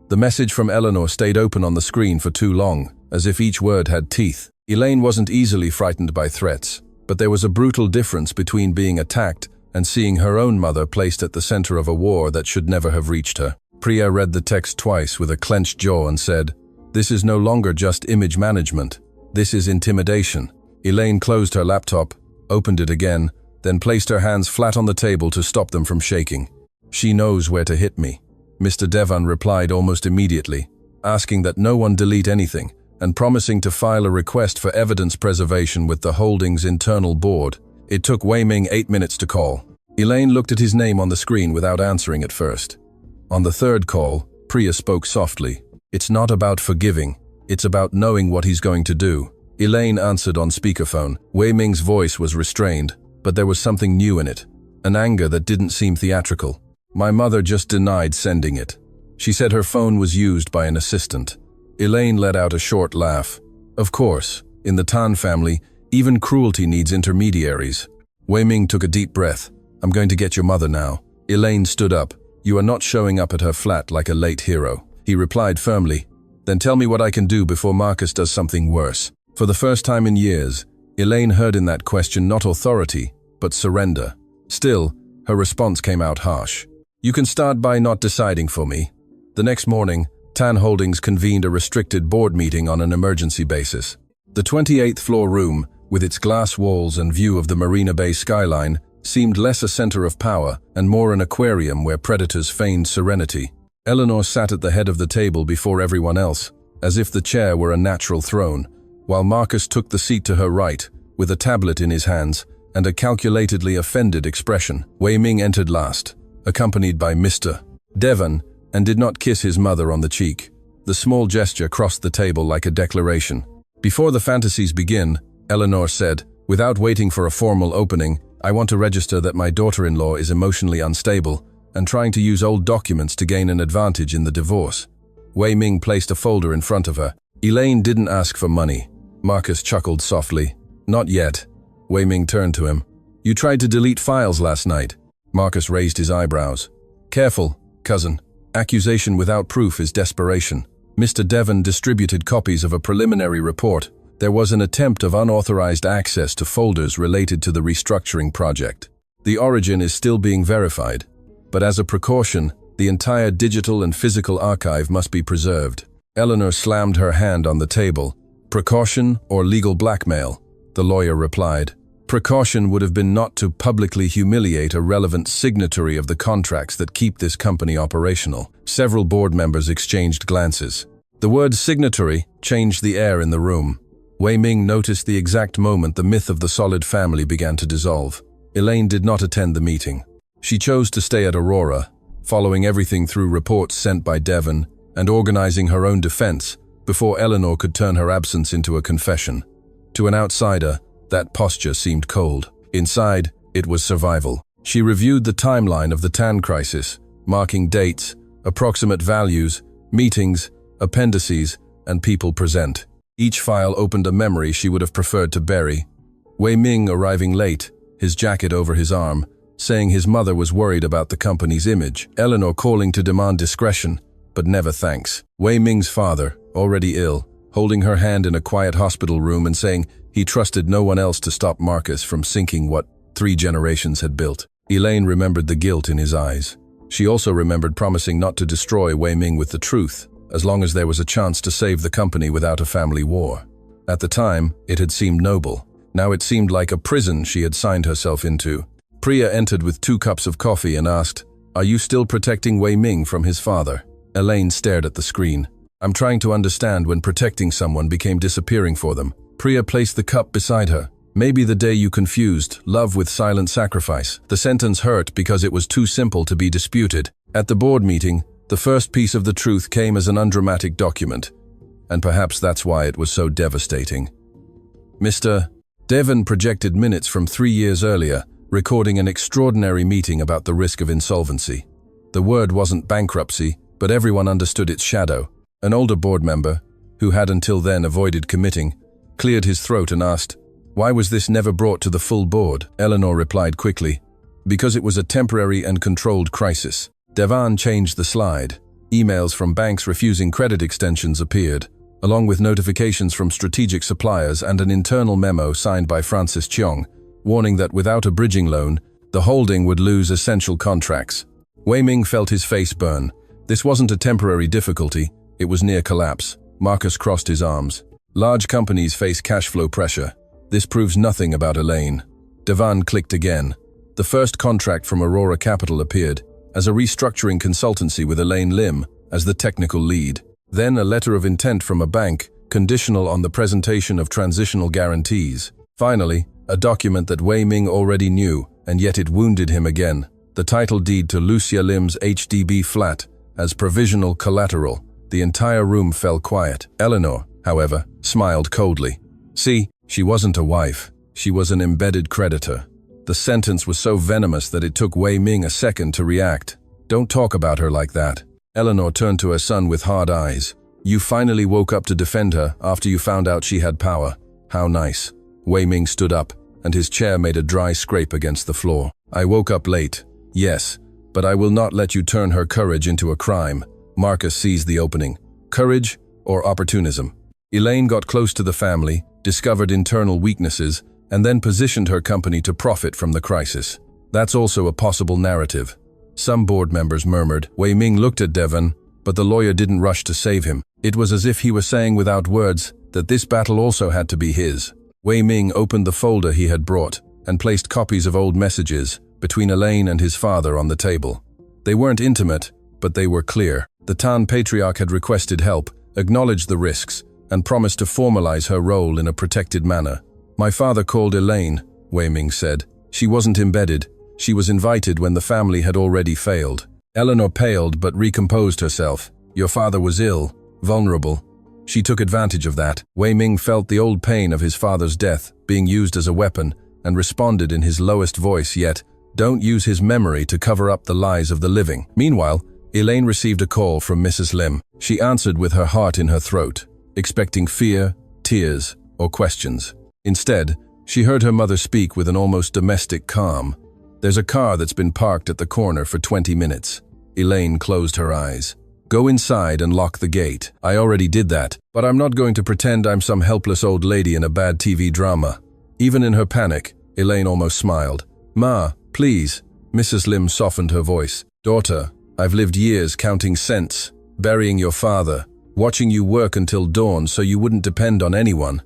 The message from Eleanor stayed open on the screen for too long, as if each word had teeth. Elaine wasn't easily frightened by threats, but there was a brutal difference between being attacked and seeing her own mother placed at the center of a war that should never have reached her. Priya read the text twice with a clenched jaw and said, "This is no longer just image management. This is intimidation." Elaine closed her laptop, opened it again, then placed her hands flat on the table to stop them from shaking. "She knows where to hit me." Mr. Devon replied almost immediately, asking that no one delete anything, and promising to file a request for evidence preservation with the holding's internal board. It took Wei Ming 8 minutes to call. Elaine looked at his name on the screen without answering at first. On the third call, Priya spoke softly. "It's not about forgiving, it's about knowing what he's going to do." Elaine answered on speakerphone. Wei Ming's voice was restrained, but there was something new in it, an anger that didn't seem theatrical. "My mother just denied sending it. She said her phone was used by an assistant." Elaine let out a short laugh. Of course, in the Tan family, even cruelty needs intermediaries. Wei Ming took a deep breath. "I'm going to get your mother now." Elaine stood up. "You are not showing up at her flat like a late hero." He replied firmly, "Then tell me what I can do before Marcus does something worse." For the first time in years, Elaine heard in that question not authority, but surrender. Still, her response came out harsh. "You can start by not deciding for me." The next morning, Tan Holdings convened a restricted board meeting on an emergency basis. The 28th floor room, with its glass walls and view of the Marina Bay skyline, seemed less a center of power and more an aquarium where predators feigned serenity. Eleanor sat at the head of the table before everyone else, as if the chair were a natural throne, while Marcus took the seat to her right, with a tablet in his hands and a calculatedly offended expression. Wei Ming entered last, accompanied by Mr. Devon, and did not kiss his mother on the cheek. The small gesture crossed the table like a declaration. "Before the fantasies begin," Eleanor said, "without waiting for a formal opening, I want to register that my daughter-in-law is emotionally unstable and trying to use old documents to gain an advantage in the divorce." Wei Ming placed a folder in front of her. "Elaine didn't ask for money." Marcus chuckled softly. "Not yet." Wei Ming turned to him. "You tried to delete files last night." Marcus raised his eyebrows. "Careful, cousin. Accusation without proof is desperation." Mr. Devon distributed copies of a preliminary report. There was an attempt of unauthorized access to folders related to the restructuring project. The origin is still being verified, but as a precaution, the entire digital and physical archive must be preserved. Eleanor slammed her hand on the table. "Precaution or legal blackmail?" the lawyer replied. Precaution would have been not to publicly humiliate a relevant signatory of the contracts that keep this company operational. Several board members exchanged glances. The word signatory changed the air in the room. Wei Ming noticed the exact moment the myth of the solid family began to dissolve. Elaine did not attend the meeting. She chose to stay at Aurora, following everything through reports sent by Devon and organizing her own defense before Eleanor could turn her absence into a confession. To an outsider, that posture seemed cold. Inside, it was survival. She reviewed the timeline of the Tan crisis, marking dates, approximate values, meetings, appendices, and people present. Each file opened a memory she would have preferred to bury. Wei Ming arriving late, his jacket over his arm, saying his mother was worried about the company's image. Eleanor calling to demand discretion, but never thanks. Wei Ming's father, already ill, holding her hand in a quiet hospital room and saying he trusted no one else to stop Marcus from sinking what 3 generations had built. Elaine remembered the guilt in his eyes. She also remembered promising not to destroy Wei Ming with the truth, as long as there was a chance to save the company without a family war. At the time, it had seemed noble. Now it seemed like a prison she had signed herself into. Priya entered with 2 cups of coffee and asked, "Are you still protecting Wei Ming from his father?" Elaine stared at the screen. "I'm trying to understand when protecting someone became disappearing for them." Priya placed the cup beside her. "Maybe the day you confused love with silent sacrifice." The sentence hurt because it was too simple to be disputed. At the board meeting, the first piece of the truth came as an undramatic document. And perhaps that's why it was so devastating. Mr. Devon projected minutes from 3 years earlier, recording an extraordinary meeting about the risk of insolvency. The word wasn't bankruptcy, but everyone understood its shadow. An older board member, who had until then avoided committing, cleared his throat and asked, "Why was this never brought to the full board?" Eleanor replied quickly, "Because it was a temporary and controlled crisis." Devan changed the slide. Emails from banks refusing credit extensions appeared, along with notifications from strategic suppliers and an internal memo signed by Francis Cheong, warning that without a bridging loan, the holding would lose essential contracts. Wei Ming felt his face burn. This wasn't a temporary difficulty, it was near collapse. Marcus crossed his arms. Large companies face cash flow pressure. This proves nothing about Elaine. Devan clicked again. The first contract from Aurora Capital appeared, as a restructuring consultancy with Elaine Lim as the technical lead. Then a letter of intent from a bank, conditional on the presentation of transitional guarantees. Finally, a document that Wei Ming already knew, and yet it wounded him again. The title deed to Lucia Lim's HDB flat as provisional collateral. The entire room fell quiet. Eleanor, however, smiled coldly. See, she wasn't a wife. She was an embedded creditor. The sentence was so venomous that it took Wei Ming a second to react. "Don't talk about her like that." Eleanor turned to her son with hard eyes. "You finally woke up to defend her after you found out she had power. How nice." Wei Ming stood up, and his chair made a dry scrape against the floor. "I woke up late, yes, but I will not let you turn her courage into a crime." Marcus seized the opening. Courage or opportunism? Elaine got close to the family, discovered internal weaknesses, and then positioned her company to profit from the crisis. That's also a possible narrative. Some board members murmured. Wei Ming looked at Devon, but the lawyer didn't rush to save him. It was as if he was saying without words that this battle also had to be his. Wei Ming opened the folder he had brought and placed copies of old messages between Elaine and his father on the table. They weren't intimate, but they were clear. The Tan patriarch had requested help, acknowledged the risks, and promised to formalize her role in a protected manner. "My father called Elaine," Wei Ming said. "She wasn't embedded. She was invited when the family had already failed." Eleanor paled but recomposed herself. "Your father was ill, vulnerable. She took advantage of that." Wei Ming felt the old pain of his father's death being used as a weapon and responded in his lowest voice, yet, "Don't use his memory to cover up the lies of the living." Meanwhile, Elaine received a call from Mrs. Lim. She answered with her heart in her throat, expecting fear, tears, or questions. Instead, she heard her mother speak with an almost domestic calm. "There's a car that's been parked at the corner for 20 minutes. Elaine closed her eyes. "Go inside and lock the gate." "I already did that, but I'm not going to pretend I'm some helpless old lady in a bad TV drama." Even in her panic, Elaine almost smiled. "Ma, please." Mrs. Lim softened her voice. "Daughter, I've lived years counting cents, burying your father, watching you work until dawn so you wouldn't depend on anyone.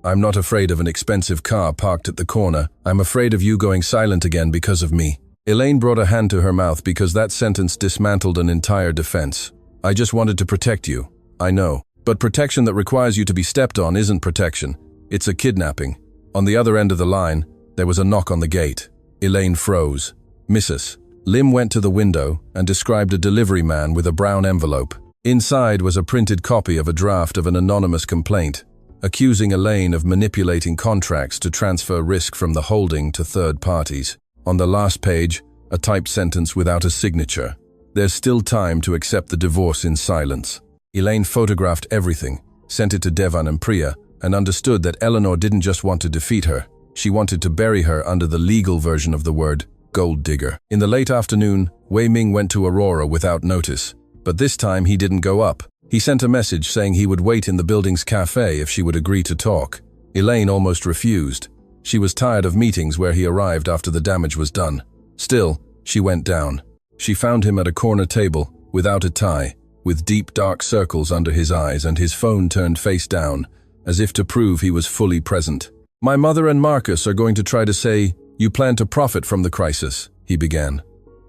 I'm not afraid of an expensive car parked at the corner. I'm afraid of you going silent again because of me." Elaine brought a hand to her mouth because that sentence dismantled an entire defense. "I just wanted to protect you. I know. But protection that requires you to be stepped on isn't protection. It's a kidnapping." On the other end of the line, there was a knock on the gate. Elaine froze. "Mrs. Lim went to the window and described a delivery man with a brown envelope. Inside was a printed copy of a draft of an anonymous complaint, accusing Elaine of manipulating contracts to transfer risk from the holding to third parties. On the last page, a typed sentence without a signature. "There's still time to accept the divorce in silence." Elaine photographed everything, sent it to Devan and Priya, and understood that Eleanor didn't just want to defeat her. She wanted to bury her under the legal version of the word gold digger. In the late afternoon, Wei Ming went to Aurora without notice, but this time he didn't go up. He sent a message saying he would wait in the building's cafe if she would agree to talk. Elaine almost refused. She was tired of meetings where he arrived after the damage was done. Still, she went down. She found him at a corner table, without a tie, with deep dark circles under his eyes and his phone turned face down, as if to prove he was fully present. "My mother and Marcus are going to try to say you plan to profit from the crisis," he began.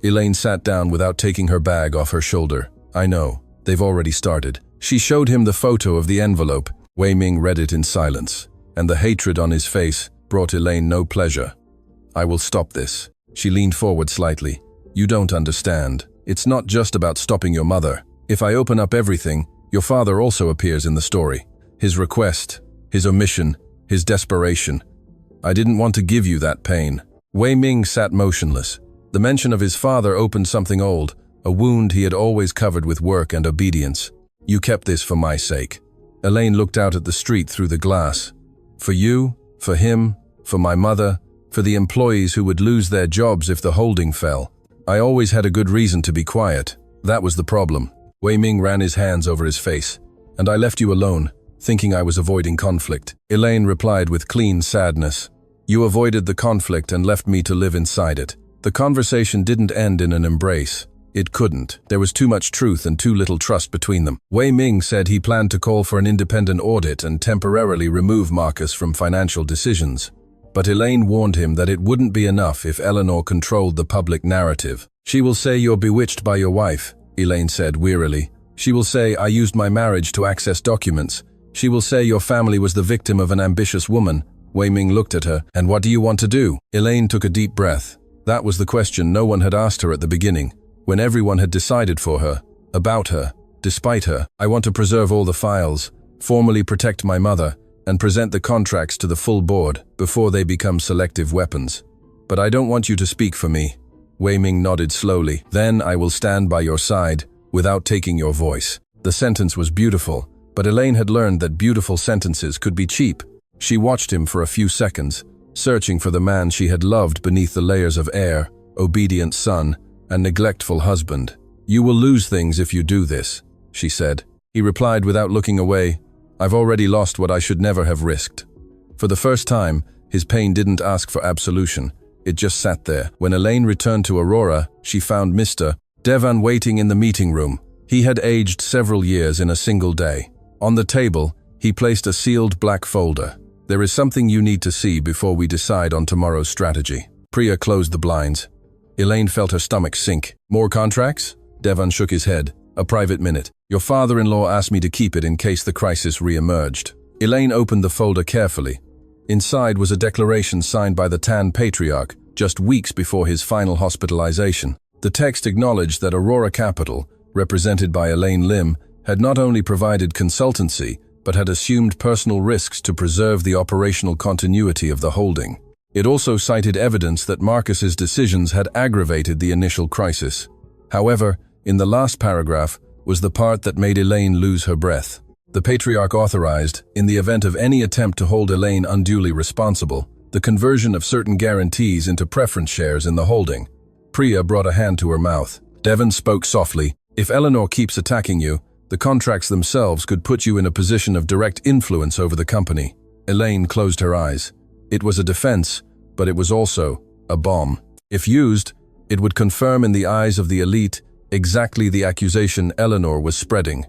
Elaine sat down without taking her bag off her shoulder. "I know. They've already started." She showed him the photo of the envelope. Wei Ming read it in silence, and the hatred on his face brought Elaine no pleasure. "I will stop this." She leaned forward slightly. "You don't understand. It's not just about stopping your mother. If I open up everything, your father also appears in the story. His request, his omission, his desperation. I didn't want to give you that pain." Wei Ming sat motionless. The mention of his father opened something old, a wound he had always covered with work and obedience. "You kept this for my sake." Elaine looked out at the street through the glass. "For you, for him, for my mother, for the employees who would lose their jobs if the holding fell. I always had a good reason to be quiet. That was the problem." Wei Ming ran his hands over his face. "And I left you alone, thinking I was avoiding conflict." Elaine replied with clean sadness. "You avoided the conflict and left me to live inside it." The conversation didn't end in an embrace. It couldn't. There was too much truth and too little trust between them. Wei Ming said he planned to call for an independent audit and temporarily remove Marcus from financial decisions. But Elaine warned him that it wouldn't be enough if Eleanor controlled the public narrative. "She will say you're bewitched by your wife," Elaine said wearily. "She will say I used my marriage to access documents. She will say your family was the victim of an ambitious woman." Wei Ming looked at her. "And what do you want to do?" Elaine took a deep breath. That was the question no one had asked her at the beginning, when everyone had decided for her, about her, despite her. "I want to preserve all the files, formally protect my mother, and present the contracts to the full board before they become selective weapons. But I don't want you to speak for me." Wei Ming nodded slowly. "Then I will stand by your side, without taking your voice." The sentence was beautiful, but Elaine had learned that beautiful sentences could be cheap. She watched him for a few seconds, searching for the man she had loved beneath the layers of heir, obedient son, and neglectful husband. "You will lose things if you do this," she said. He replied without looking away, "I've already lost what I should never have risked." For the first time, his pain didn't ask for absolution. It just sat there. When Elaine returned to Aurora, she found Mr. Devan waiting in the meeting room. He had aged several years in a single day. On the table, he placed a sealed black folder. "There is something you need to see before we decide on tomorrow's strategy." Priya closed the blinds. Elaine felt her stomach sink. "More contracts?" Devan shook his head. "A private minute. Your father-in-law asked me to keep it in case the crisis re-emerged." Elaine opened the folder carefully. Inside was a declaration signed by the Tan Patriarch just weeks before his final hospitalization. The text acknowledged that Aurora Capital, represented by Elaine Lim, had not only provided consultancy, but had assumed personal risks to preserve the operational continuity of the holding. It also cited evidence that Marcus's decisions had aggravated the initial crisis. However, in the last paragraph was the part that made Elaine lose her breath. The Patriarch authorized, in the event of any attempt to hold Elaine unduly responsible, the conversion of certain guarantees into preference shares in the holding. Priya brought a hand to her mouth. Devan spoke softly. "If Eleanor keeps attacking you, the contracts themselves could put you in a position of direct influence over the company." Elaine closed her eyes. It was a defense, but it was also a bomb. If used, it would confirm in the eyes of the elite exactly the accusation Eleanor was spreading.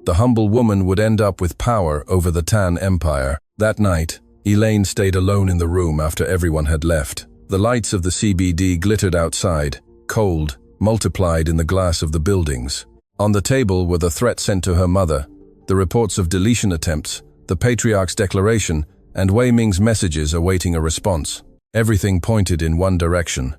The humble woman would end up with power over the Tan Empire. That night, Elaine stayed alone in the room after everyone had left. The lights of the CBD glittered outside, cold, multiplied in the glass of the buildings. On the table were the threat sent to her mother, the reports of deletion attempts, the Patriarch's declaration, and Wei Ming's messages awaiting a response. Everything pointed in one direction.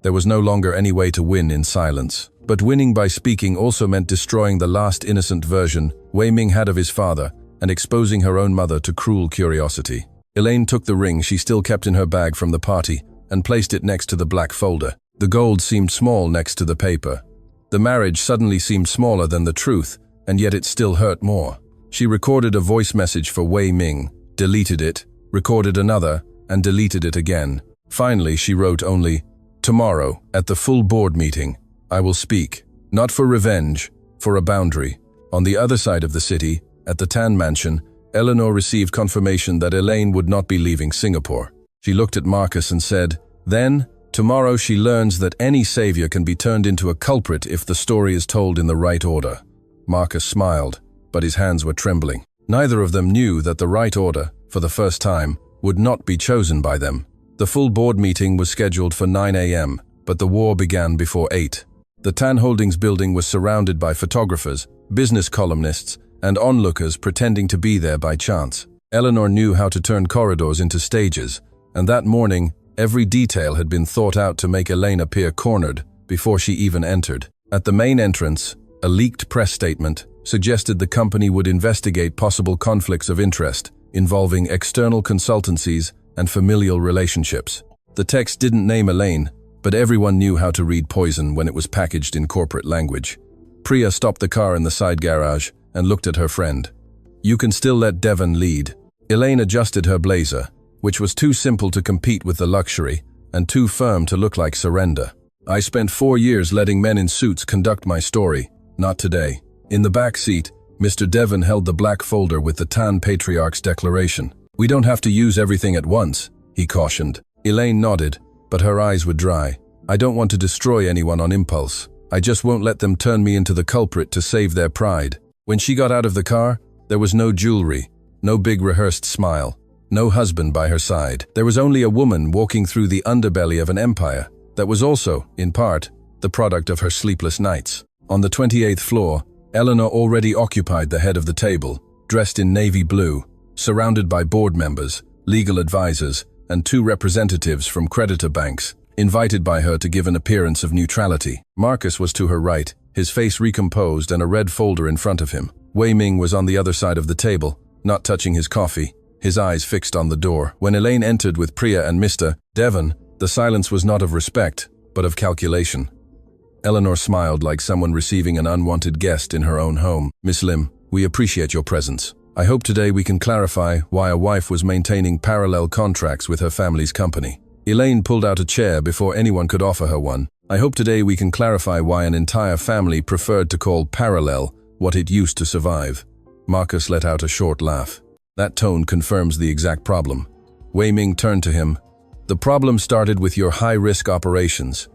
There was no longer any way to win in silence. But winning by speaking also meant destroying the last innocent version Wei Ming had of his father and exposing her own mother to cruel curiosity. Elaine took the ring she still kept in her bag from the party and placed it next to the black folder. The gold seemed small next to the paper. The marriage suddenly seemed smaller than the truth, and yet it still hurt more. She recorded a voice message for Wei Ming, deleted it, recorded another, and deleted it again. Finally, she wrote only, "Tomorrow, at the full board meeting, I will speak, not for revenge, for a boundary." On the other side of the city, at the Tan Mansion, Eleanor received confirmation that Elaine would not be leaving Singapore. She looked at Marcus and said, "Then, tomorrow she learns that any savior can be turned into a culprit if the story is told in the right order." Marcus smiled, but his hands were trembling. Neither of them knew that the right order, for the first time, would not be chosen by them. The full board meeting was scheduled for 9 a.m., but the war began before 8. The Tan Holdings building was surrounded by photographers, business columnists, and onlookers pretending to be there by chance. Eleanor knew how to turn corridors into stages, and that morning, every detail had been thought out to make Elaine appear cornered before she even entered. At the main entrance, a leaked press statement suggested the company would investigate possible conflicts of interest involving external consultancies and familial relationships. The text didn't name Elaine, but everyone knew how to read poison when it was packaged in corporate language. Priya stopped the car in the side garage and looked at her friend. "You can still let Devon lead." Elaine adjusted her blazer, which was too simple to compete with the luxury and too firm to look like surrender. "I spent 4 years letting men in suits conduct my story, not today." In the back seat, Mr. Devon held the black folder with the Tan Patriarch's declaration. "We don't have to use everything at once," he cautioned. Elaine nodded, but her eyes were dry. "I don't want to destroy anyone on impulse. I just won't let them turn me into the culprit to save their pride." When she got out of the car, there was no jewelry, no big rehearsed smile, no husband by her side. There was only a woman walking through the underbelly of an empire that was also, in part, the product of her sleepless nights. On the 28th floor, Eleanor already occupied the head of the table, dressed in navy blue, surrounded by board members, legal advisors, and 2 representatives from creditor banks, invited by her to give an appearance of neutrality. Marcus was to her right, his face recomposed and a red folder in front of him. Wei Ming was on the other side of the table, not touching his coffee, his eyes fixed on the door. When Elaine entered with Priya and Mr. Devon, the silence was not of respect, but of calculation. Eleanor smiled like someone receiving an unwanted guest in her own home. "Miss Lim, we appreciate your presence. I hope today we can clarify why a wife was maintaining parallel contracts with her family's company." Elaine pulled out a chair before anyone could offer her one. "I hope today we can clarify why an entire family preferred to call parallel what it used to survive." Marcus let out a short laugh. "That tone confirms the exact problem." Wei Ming turned to him. "The problem started with your high-risk operations."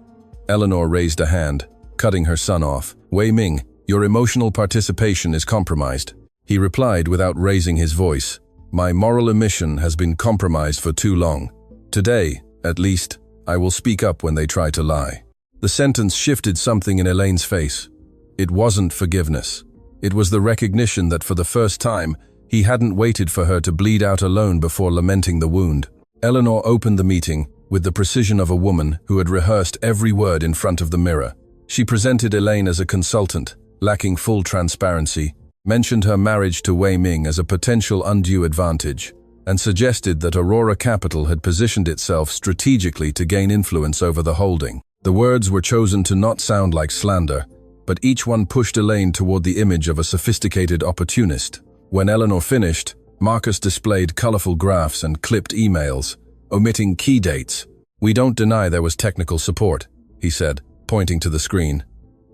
Eleanor raised a hand, cutting her son off. "Wei Ming, your emotional participation is compromised." He replied without raising his voice. "My moral emission has been compromised for too long. Today, at least, I will speak up when they try to lie." The sentence shifted something in Elaine's face. It wasn't forgiveness. It was the recognition that for the first time, he hadn't waited for her to bleed out alone before lamenting the wound. Eleanor opened the meeting with the precision of a woman who had rehearsed every word in front of the mirror. She presented Elaine as a consultant, lacking full transparency, mentioned her marriage to Wei Ming as a potential undue advantage, and suggested that Aurora Capital had positioned itself strategically to gain influence over the holding. The words were chosen to not sound like slander, but each one pushed Elaine toward the image of a sophisticated opportunist. When Eleanor finished, Marcus displayed colorful graphs and clipped emails, omitting key dates. "We don't deny there was technical support," he said, pointing to the screen.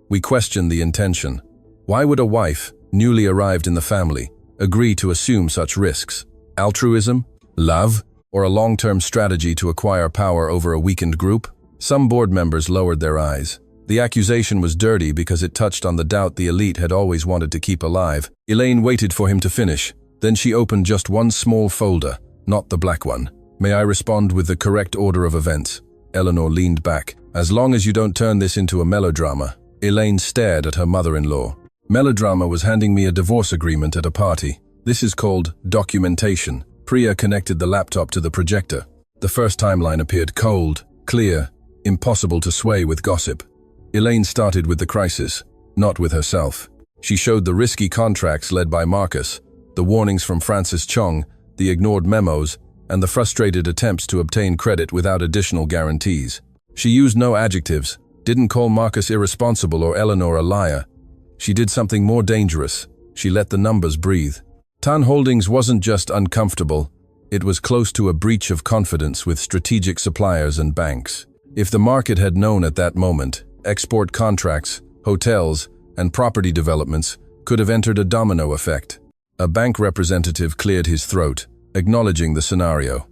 "We question the intention. Why would a wife, newly arrived in the family, agree to assume such risks? Altruism? Love? Or a long-term strategy to acquire power over a weakened group?" Some board members lowered their eyes. The accusation was dirty because it touched on the doubt the elite had always wanted to keep alive. Elaine waited for him to finish. Then she opened just one small folder, not the black one. "May I respond with the correct order of events?" Eleanor leaned back. "As long as you don't turn this into a melodrama." Elaine stared at her mother-in-law. "Melodrama was handing me a divorce agreement at a party. This is called documentation." Priya connected the laptop to the projector. The first timeline appeared cold, clear, impossible to sway with gossip. Elaine started with the crisis, not with herself. She showed the risky contracts led by Marcus, the warnings from Francis Chong, the ignored memos, and the frustrated attempts to obtain credit without additional guarantees. She used no adjectives, didn't call Marcus irresponsible or Eleanor a liar. She did something more dangerous. She let the numbers breathe. Tan Holdings wasn't just uncomfortable, it was close to a breach of confidence with strategic suppliers and banks. If the market had known at that moment, export contracts, hotels, and property developments could have entered a domino effect. A bank representative cleared his throat, acknowledging the scenario.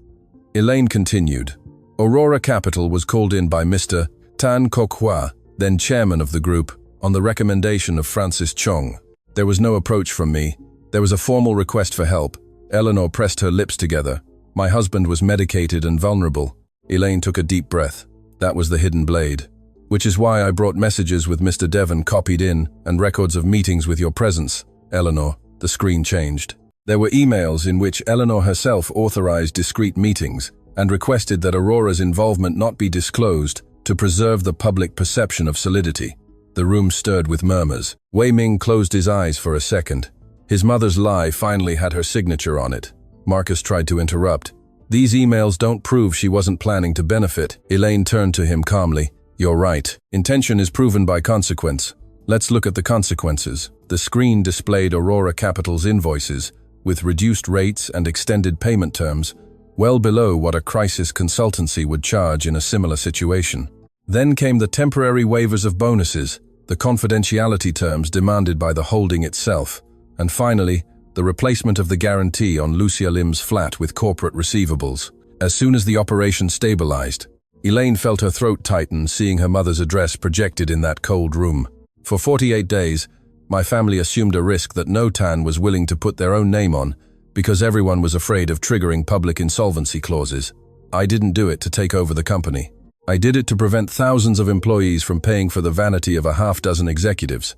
Elaine continued. Aurora Capital was called in by Mr. Tan Kok Hua, then chairman of the group, on the recommendation of Francis Chong. There was no approach from me. There was a formal request for help. Eleanor pressed her lips together. My husband was medicated and vulnerable. Elaine took a deep breath. That was the hidden blade. Which is why I brought messages with Mr. Devon copied in and records of meetings with your presence. Eleanor, the screen changed. There were emails in which Eleanor herself authorized discreet meetings and requested that Aurora's involvement not be disclosed to preserve the public perception of solidity. The room stirred with murmurs. Wei Ming closed his eyes for a second. His mother's lie finally had her signature on it. Marcus tried to interrupt. These emails don't prove she wasn't planning to benefit. Elaine turned to him calmly. You're right. Intention is proven by consequence. Let's look at the consequences. The screen displayed Aurora Capital's invoices, with reduced rates and extended payment terms, well below what a crisis consultancy would charge in a similar situation. Then came the temporary waivers of bonuses, the confidentiality terms demanded by the holding itself, and finally, the replacement of the guarantee on Lucia Lim's flat with corporate receivables. As soon as the operation stabilized, Elaine felt her throat tighten seeing her mother's address projected in that cold room. For 48 days, my family assumed a risk that no Tan was willing to put their own name on because everyone was afraid of triggering public insolvency clauses. I didn't do it to take over the company. I did it to prevent thousands of employees from paying for the vanity of a half-dozen executives.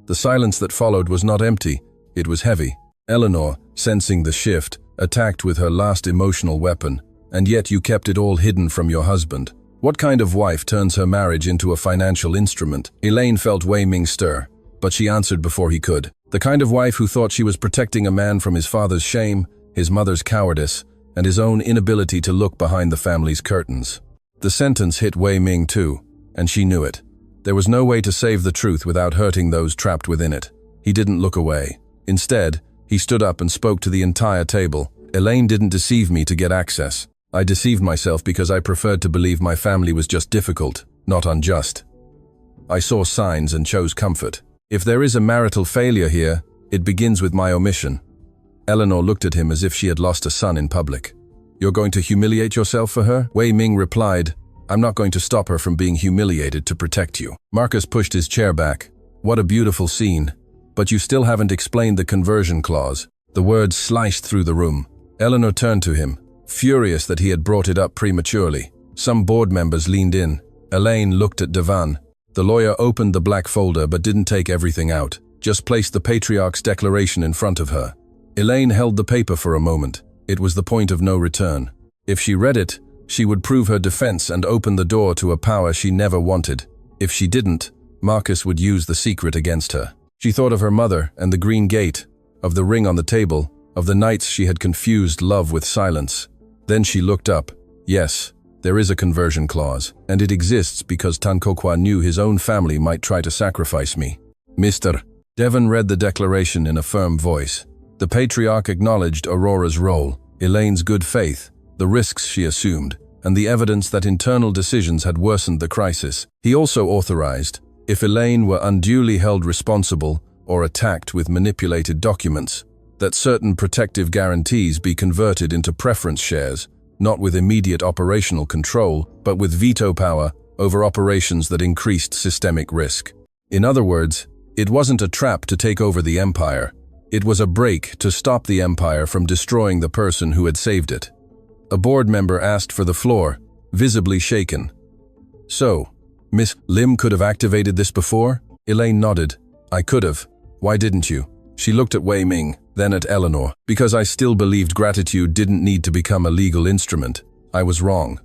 The silence that followed was not empty, it was heavy. Eleanor, sensing the shift, attacked with her last emotional weapon, and yet you kept it all hidden from your husband. What kind of wife turns her marriage into a financial instrument? Elaine felt Wei Ming stir, but she answered before he could. The kind of wife who thought she was protecting a man from his father's shame, his mother's cowardice, and his own inability to look behind the family's curtains. The sentence hit Wei Ming too, and she knew it. There was no way to save the truth without hurting those trapped within it. He didn't look away. Instead, he stood up and spoke to the entire table. Elaine didn't deceive me to get access. I deceived myself because I preferred to believe my family was just difficult, not unjust. I saw signs and chose comfort. If there is a marital failure here, it begins with my omission. Eleanor looked at him as if she had lost a son in public. You're going to humiliate yourself for her? Wei Ming replied, I'm not going to stop her from being humiliated to protect you. Marcus pushed his chair back. What a beautiful scene. But you still haven't explained the conversion clause. The words sliced through the room. Eleanor turned to him, furious that he had brought it up prematurely. Some board members leaned in. Elaine looked at Devon. The lawyer opened the black folder but didn't take everything out, just placed the patriarch's declaration in front of her. Elaine held the paper for a moment. It was the point of no return. If she read it, she would prove her defense and open the door to a power she never wanted. If she didn't, Marcus would use the secret against her. She thought of her mother and the green gate, of the ring on the table, of the nights she had confused love with silence. Then she looked up. Yes, there is a conversion clause, and it exists because Tan Kokwa knew his own family might try to sacrifice me. Mr. Devon read the declaration in a firm voice. The patriarch acknowledged Aurora's role, Elaine's good faith, the risks she assumed, and the evidence that internal decisions had worsened the crisis. He also authorized, if Elaine were unduly held responsible or attacked with manipulated documents, that certain protective guarantees be converted into preference shares, not with immediate operational control, but with veto power over operations that increased systemic risk. In other words, it wasn't a trap to take over the empire. It was a break to stop the empire from destroying the person who had saved it. A board member asked for the floor, visibly shaken. So, Miss Lim could have activated this before? Elaine nodded. I could have. Why didn't you? She looked at Wei Ming, then at Eleanor. Because I still believed gratitude didn't need to become a legal instrument. I was wrong.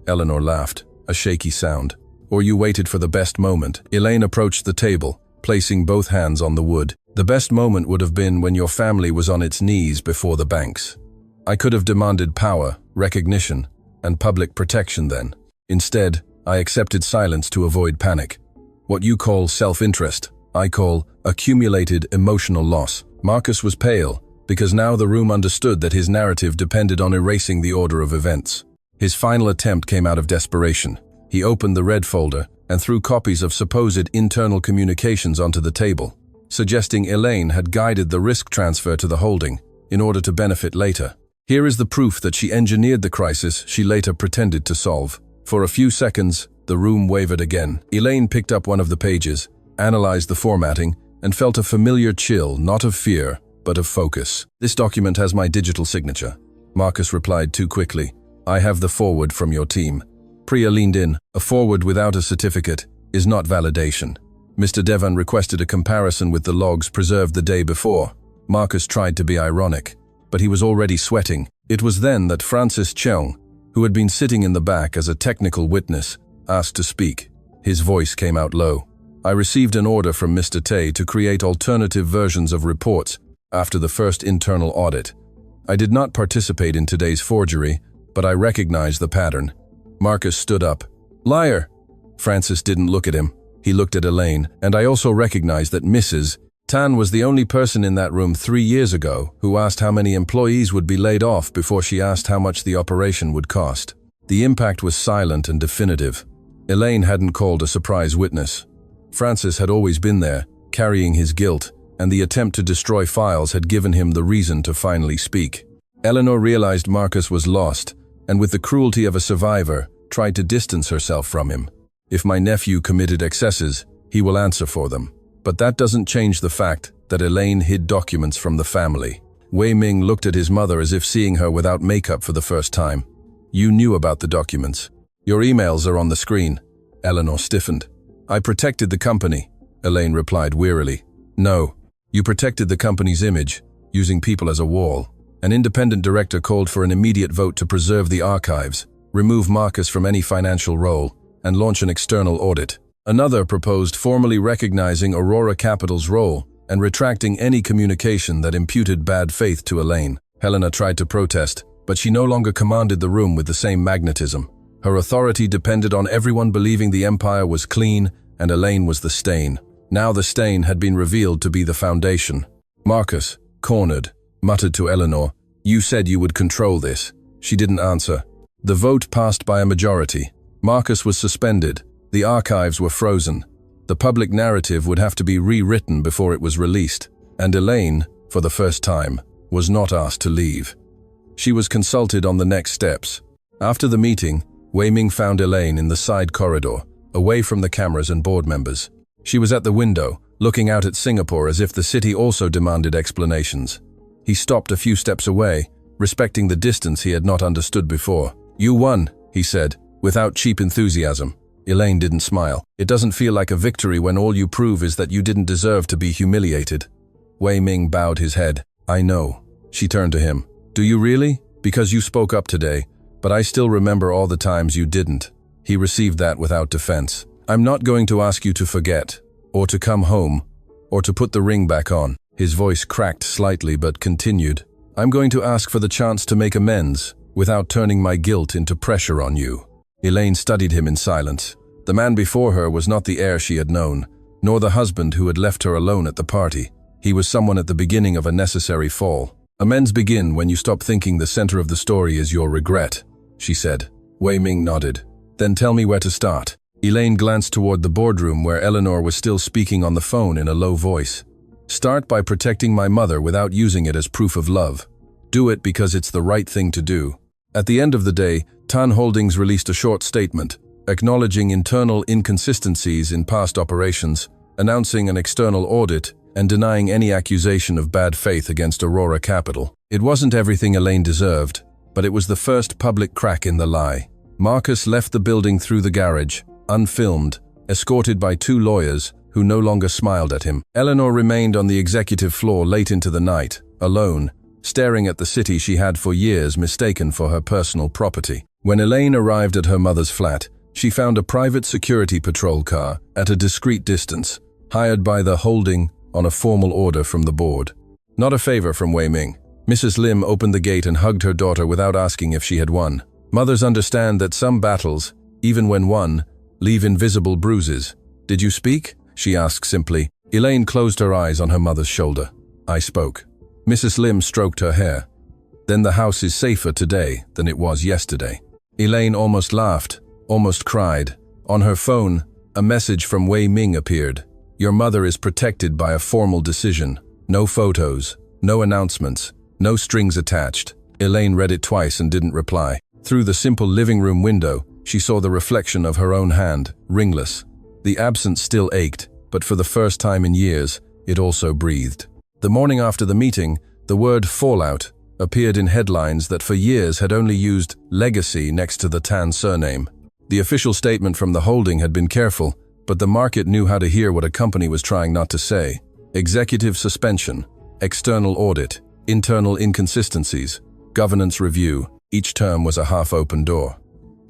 Eleanor laughed, a shaky sound. Or you waited for the best moment. Elaine approached the table, placing both hands on the wood. The best moment would have been when your family was on its knees before the banks. I could have demanded power, recognition, and public protection then. Instead, I accepted silence to avoid panic. What you call self-interest, I call accumulated emotional loss. Marcus was pale, because now the room understood that his narrative depended on erasing the order of events. His final attempt came out of desperation. He opened the red folder and threw copies of supposed internal communications onto the table, suggesting Elaine had guided the risk transfer to the holding in order to benefit later. Here is the proof that she engineered the crisis she later pretended to solve. For a few seconds, the room wavered again. Elaine picked up one of the pages, analyzed the formatting, and felt a familiar chill, not of fear, but of focus. "This document has my digital signature." Marcus replied too quickly. "I have the forward from your team." Priya leaned in. "A forward without a certificate is not validation." Mr. Devan requested a comparison with the logs preserved the day before. Marcus tried to be ironic, but he was already sweating. It was then that Francis Cheung, who had been sitting in the back as a technical witness, asked to speak. His voice came out low. "I received an order from Mr. Tay to create alternative versions of reports after the first internal audit. I did not participate in today's forgery, but I recognize the pattern." Marcus stood up. "Liar!" Francis didn't look at him. He looked at Elaine, and I also recognized that Mrs. Tan was the only person in that room 3 years ago who asked how many employees would be laid off before she asked how much the operation would cost. The impact was silent and definitive. Elaine hadn't called a surprise witness. Francis had always been there, carrying his guilt, and the attempt to destroy files had given him the reason to finally speak. Eleanor realized Marcus was lost, and with the cruelty of a survivor, tried to distance herself from him. "If my nephew committed excesses, he will answer for them." But that doesn't change the fact that Elaine hid documents from the family. Wei Ming looked at his mother as if seeing her without makeup for the first time. "You knew about the documents. Your emails are on the screen." Eleanor stiffened. "I protected the company," Elaine replied wearily. "No, you protected the company's image, using people as a wall." An independent director called for an immediate vote to preserve the archives, remove Marcus from any financial role, and launch an external audit. Another proposed formally recognizing Aurora Capital's role and retracting any communication that imputed bad faith to Elaine. Helena tried to protest, but she no longer commanded the room with the same magnetism. Her authority depended on everyone believing the empire was clean and Elaine was the stain. Now the stain had been revealed to be the foundation. Marcus, cornered, muttered to Eleanor, "You said you would control this." She didn't answer. The vote passed by a majority. Marcus was suspended. The archives were frozen. The public narrative would have to be rewritten before it was released. And Elaine, for the first time, was not asked to leave. She was consulted on the next steps. After the meeting, Wei Ming found Elaine in the side corridor, away from the cameras and board members. She was at the window, looking out at Singapore as if the city also demanded explanations. He stopped a few steps away, respecting the distance he had not understood before. "You won," he said, without cheap enthusiasm. Elaine didn't smile. "It doesn't feel like a victory when all you prove is that you didn't deserve to be humiliated." Wei Ming bowed his head. "I know." She turned to him. "Do you really? Because you spoke up today, but I still remember all the times you didn't." He received that without defense. "I'm not going to ask you to forget, or to come home, or to put the ring back on." His voice cracked slightly but continued. "I'm going to ask for the chance to make amends, without turning my guilt into pressure on you." Elaine studied him in silence. The man before her was not the heir she had known, nor the husband who had left her alone at the party. He was someone at the beginning of a necessary fall. "Amends begin when you stop thinking the center of the story is your regret," she said. Wei Ming nodded. "Then tell me where to start." Elaine glanced toward the boardroom where Eleanor was still speaking on the phone in a low voice. "Start by protecting my mother without using it as proof of love. Do it because it's the right thing to do." At the end of the day, Tan Holdings released a short statement, acknowledging internal inconsistencies in past operations, announcing an external audit, and denying any accusation of bad faith against Aurora Capital. It wasn't everything Elaine deserved, but it was the first public crack in the lie. Marcus left the building through the garage, unfilmed, escorted by 2 lawyers who no longer smiled at him. Eleanor remained on the executive floor late into the night, alone, staring at the city she had for years mistaken for her personal property. When Elaine arrived at her mother's flat, she found a private security patrol car at a discreet distance, hired by the Holding on a formal order from the board. Not a favor from Wei Ming. Mrs. Lim opened the gate and hugged her daughter without asking if she had won. Mothers understand that some battles, even when won, leave invisible bruises. "Did you speak?" she asked simply. Elaine closed her eyes on her mother's shoulder. "I spoke." Mrs. Lim stroked her hair. "Then the house is safer today than it was yesterday." Elaine almost laughed, almost cried. On her phone, a message from Wei Ming appeared. "Your mother is protected by a formal decision. No photos, no announcements, no strings attached." Elaine read it twice and didn't reply. Through the simple living room window, she saw the reflection of her own hand, ringless. The absence still ached, but for the first time in years, it also breathed. The morning after the meeting, the word fallout appeared in headlines that for years had only used legacy next to the Tan surname. The official statement from the holding had been careful, but the market knew how to hear what a company was trying not to say. Executive suspension, external audit, internal inconsistencies, governance review, each term was a half-open door.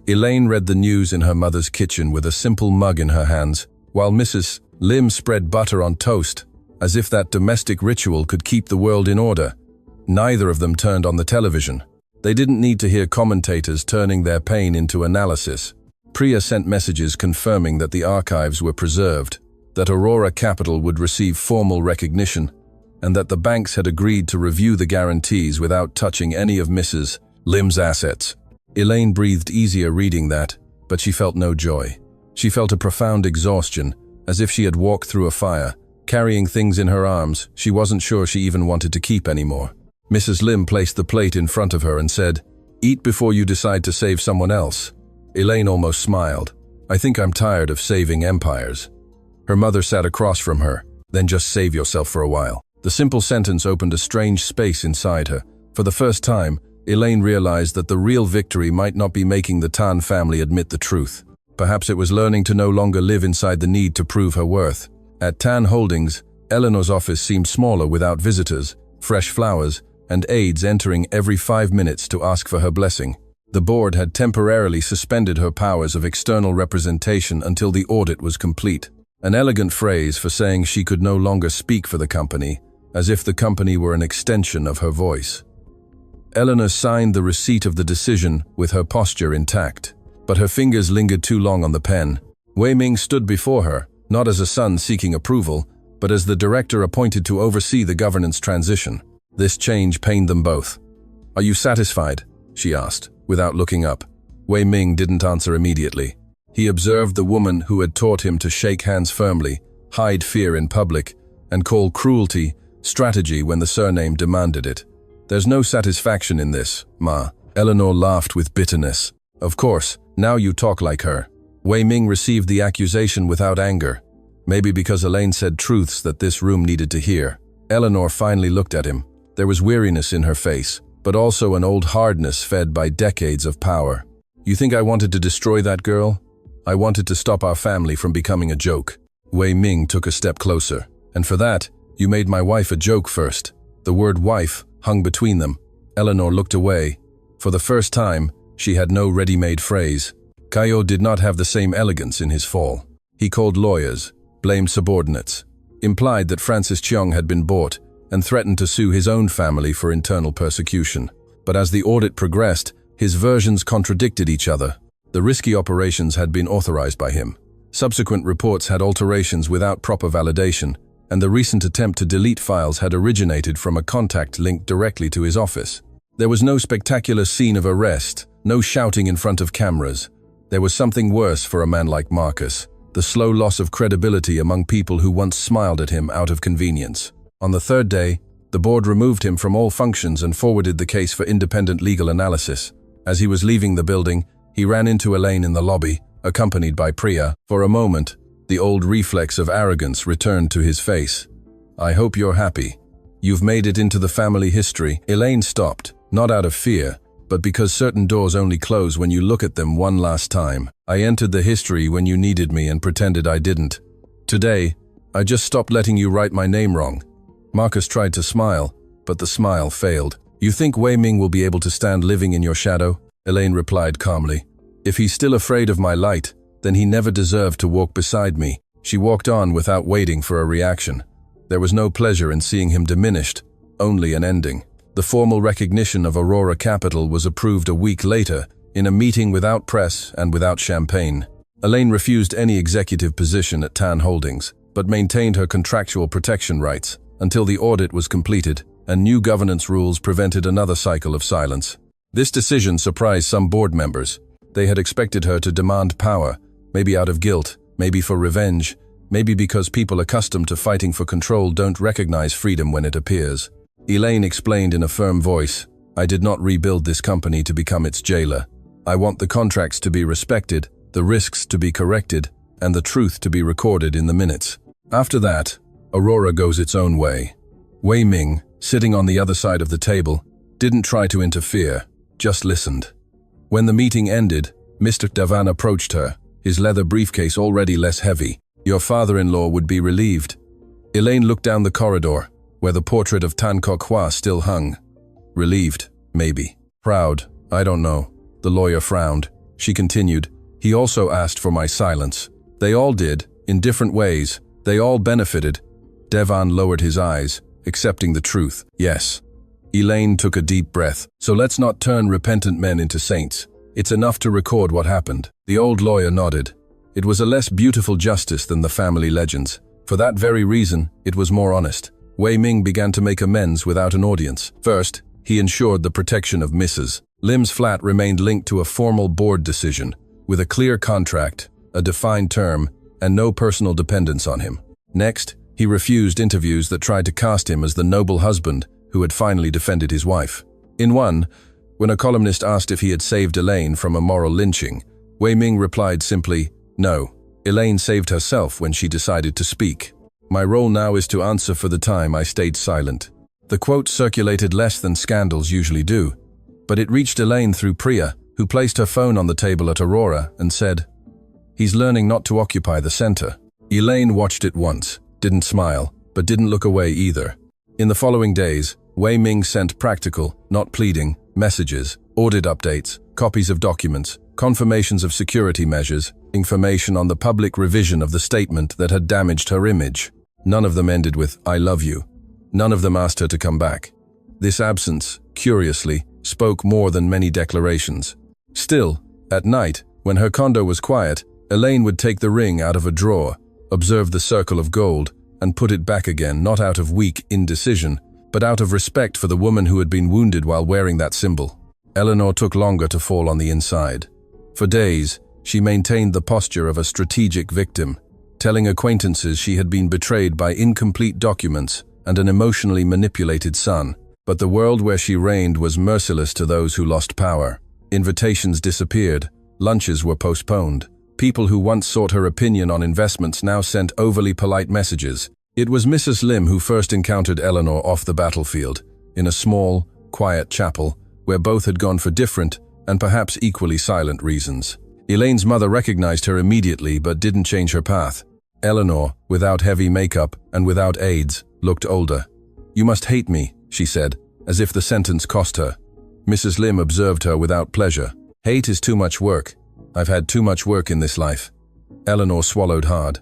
Elaine read the news in her mother's kitchen with a simple mug in her hands, while Mrs. Lim spread butter on toast, as if that domestic ritual could keep the world in order. Neither of them turned on the television. They didn't need to hear commentators turning their pain into analysis. Priya sent messages confirming that the archives were preserved, that Aurora Capital would receive formal recognition, and that the banks had agreed to review the guarantees without touching any of Mrs. Lim's assets. Elaine breathed easier reading that, but she felt no joy. She felt a profound exhaustion, as if she had walked through a fire, carrying things in her arms she wasn't sure she even wanted to keep anymore. Mrs. Lim placed the plate in front of her and said, "Eat before you decide to save someone else." Elaine almost smiled. "I think I'm tired of saving empires." Her mother sat across from her. "Then just save yourself for a while." The simple sentence opened a strange space inside her. For the first time, Elaine realized that the real victory might not be making the Tan family admit the truth. Perhaps it was learning to no longer live inside the need to prove her worth. At Tan Holdings, Eleanor's office seemed smaller without visitors, fresh flowers, and aides entering every 5 minutes to ask for her blessing. The board had temporarily suspended her powers of external representation until the audit was complete. An elegant phrase for saying she could no longer speak for the company, as if the company were an extension of her voice. Eleanor signed the receipt of the decision with her posture intact, but her fingers lingered too long on the pen. Wei Ming stood before her, not as a son seeking approval, but as the director appointed to oversee the governance transition. This change pained them both. "Are you satisfied?" she asked, without looking up. Wei Ming didn't answer immediately. He observed the woman who had taught him to shake hands firmly, hide fear in public, and call cruelty strategy when the surname demanded it. "There's no satisfaction in this, Ma." Eleanor laughed with bitterness. "Of course, now you talk like her." Wei Ming received the accusation without anger, maybe because Elaine said truths that this room needed to hear. Eleanor finally looked at him. There was weariness in her face, but also an old hardness fed by decades of power. "You think I wanted to destroy that girl? I wanted to stop our family from becoming a joke." Wei Ming took a step closer. "And for that, you made my wife a joke first." The word wife hung between them. Eleanor looked away. For the first time, she had no ready-made phrase. Caillot did not have the same elegance in his fall. He called lawyers, blamed subordinates, implied that Francis Cheong had been bought, and threatened to sue his own family for internal persecution. But as the audit progressed, his versions contradicted each other. The risky operations had been authorized by him. Subsequent reports had alterations without proper validation, and the recent attempt to delete files had originated from a contact linked directly to his office. There was no spectacular scene of arrest, no shouting in front of cameras. There was something worse for a man like Marcus, the slow loss of credibility among people who once smiled at him out of convenience. On the third day, the board removed him from all functions and forwarded the case for independent legal analysis. As he was leaving the building, he ran into Elaine in the lobby, accompanied by Priya. For a moment, the old reflex of arrogance returned to his face. "I hope you're happy. You've made it into the family history." Elaine stopped, not out of fear, but because certain doors only close when you look at them one last time. "I entered the history when you needed me and pretended I didn't. Today, I just stopped letting you write my name wrong." Marcus tried to smile, but the smile failed. "You think Wei Ming will be able to stand living in your shadow?" Elaine replied calmly. "If he's still afraid of my light, then he never deserved to walk beside me." She walked on without waiting for a reaction. There was no pleasure in seeing him diminished, only an ending. The formal recognition of Aurora Capital was approved a week later, in a meeting without press and without champagne. Elaine refused any executive position at Tan Holdings, but maintained her contractual protection rights until the audit was completed and new governance rules prevented another cycle of silence. This decision surprised some board members. They had expected her to demand power, maybe out of guilt, maybe for revenge, maybe because people accustomed to fighting for control don't recognize freedom when it appears. Elaine explained in a firm voice, "I did not rebuild this company to become its jailer. I want the contracts to be respected, the risks to be corrected, and the truth to be recorded in the minutes. After that, Aurora goes its own way." Wei Ming, sitting on the other side of the table, didn't try to interfere, just listened. When the meeting ended, Mr. Devan approached her, his leather briefcase already less heavy. Your father-in-law would be relieved. Elaine looked down the corridor, where the portrait of Tan Kok Hua still hung. Relieved, maybe. Proud, I don't know. The lawyer frowned. She continued, he also asked for my silence. They all did, in different ways. They all benefited. Devan lowered his eyes, accepting the truth. Yes. Elaine took a deep breath. So let's not turn repentant men into saints. It's enough to record what happened. The old lawyer nodded. It was a less beautiful justice than the family legends. For that very reason, it was more honest. Wei Ming began to make amends without an audience. First, he ensured the protection of Mrs. Lim's flat remained linked to a formal board decision, with a clear contract, a defined term, and no personal dependence on him. Next, he refused interviews that tried to cast him as the noble husband who had finally defended his wife. In one, when a columnist asked if he had saved Elaine from a moral lynching, Wei Ming replied simply, no. Elaine saved herself when she decided to speak. My role now is to answer for the time I stayed silent. The quote circulated less than scandals usually do, but it reached Elaine through Priya, who placed her phone on the table at Aurora and said, he's learning not to occupy the center. Elaine watched it once, didn't smile, but didn't look away either. In the following days, Wei Ming sent practical, not pleading, messages, audit updates, copies of documents, confirmations of security measures, information on the public revision of the statement that had damaged her image. None of them ended with, I love you. None of them asked her to come back. This absence, curiously, spoke more than many declarations. Still, at night, when her condo was quiet, Elaine would take the ring out of a drawer, observe the circle of gold, and put it back again, not out of weak indecision, but out of respect for the woman who had been wounded while wearing that symbol. Eleanor took longer to fall on the inside. For days, she maintained the posture of a strategic victim, telling acquaintances she had been betrayed by incomplete documents and an emotionally manipulated son. But the world where she reigned was merciless to those who lost power. Invitations disappeared, lunches were postponed. People who once sought her opinion on investments now sent overly polite messages. It was Mrs. Lim who first encountered Eleanor off the battlefield, in a small, quiet chapel, where both had gone for different and perhaps equally silent reasons. Elaine's mother recognized her immediately but didn't change her path. Eleanor, without heavy makeup and without aids, looked older. You must hate me, she said, as if the sentence cost her. Mrs. Lim observed her without pleasure. Hate is too much work. I've had too much work in this life. Eleanor swallowed hard.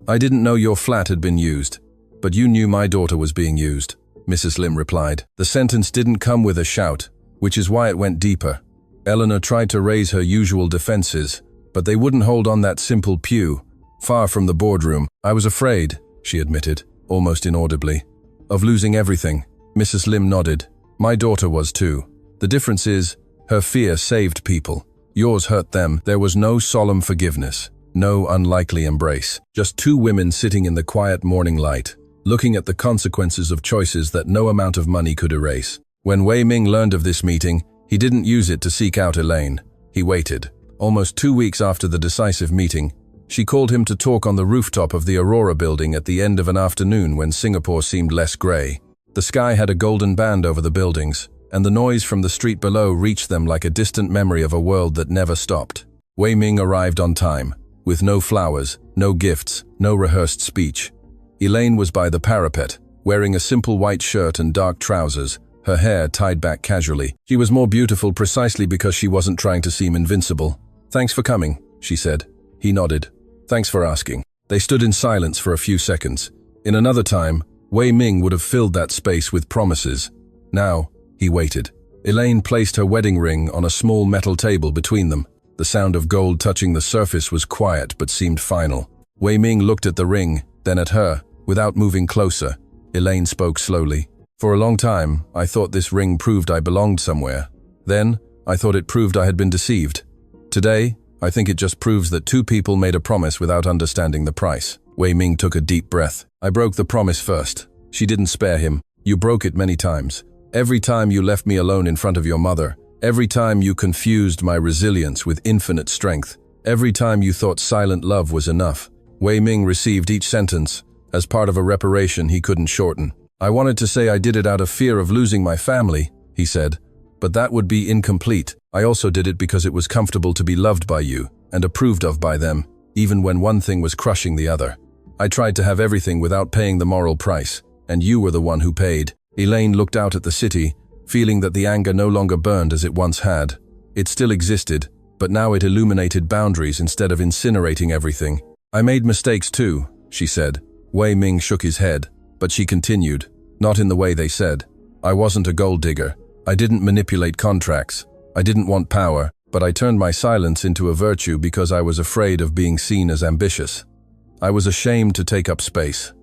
I didn't know your flat had been used, but you knew my daughter was being used, Mrs. Lim replied. The sentence didn't come with a shout, which is why it went deeper. Eleanor tried to raise her usual defenses, but they wouldn't hold on that simple pew, far from the boardroom. I was afraid, she admitted, almost inaudibly, of losing everything. Mrs. Lim nodded. My daughter was too. The difference is, her fear saved people. Yours hurt them. There was no solemn forgiveness, no unlikely embrace. Just two women sitting in the quiet morning light, looking at the consequences of choices that no amount of money could erase. When Wei Ming learned of this meeting, he didn't use it to seek out Elaine. He waited. Almost 2 weeks after the decisive meeting, she called him to talk on the rooftop of the Aurora building at the end of an afternoon when Singapore seemed less grey. The sky had a golden band over the buildings, and the noise from the street below reached them like a distant memory of a world that never stopped. Wei Ming arrived on time, with no flowers, no gifts, no rehearsed speech. Elaine was by the parapet, wearing a simple white shirt and dark trousers, her hair tied back casually. She was more beautiful precisely because she wasn't trying to seem invincible. Thanks for coming, she said. He nodded. Thanks for asking. They stood in silence for a few seconds. In another time, Wei Ming would have filled that space with promises. Now, he waited. Elaine placed her wedding ring on a small metal table between them. The sound of gold touching the surface was quiet but seemed final. Wei Ming looked at the ring, then at her, without moving closer. Elaine spoke slowly. For a long time, I thought this ring proved I belonged somewhere. Then, I thought it proved I had been deceived. Today, I think it just proves that two people made a promise without understanding the price. Wei Ming took a deep breath. I broke the promise first. She didn't spare him. You broke it many times. Every time you left me alone in front of your mother. Every time you confused my resilience with infinite strength. Every time you thought silent love was enough. Wei Ming received each sentence as part of a reparation he couldn't shorten. I wanted to say I did it out of fear of losing my family, he said, but that would be incomplete. I also did it because it was comfortable to be loved by you and approved of by them, even when one thing was crushing the other. I tried to have everything without paying the moral price, and you were the one who paid. Elaine looked out at the city, feeling that the anger no longer burned as it once had. It still existed, but now it illuminated boundaries instead of incinerating everything. I made mistakes too, she said. Wei Ming shook his head, but she continued, not in the way they said. I wasn't a gold digger. I didn't manipulate contracts. I didn't want power, but I turned my silence into a virtue because I was afraid of being seen as ambitious. I was ashamed to take up space.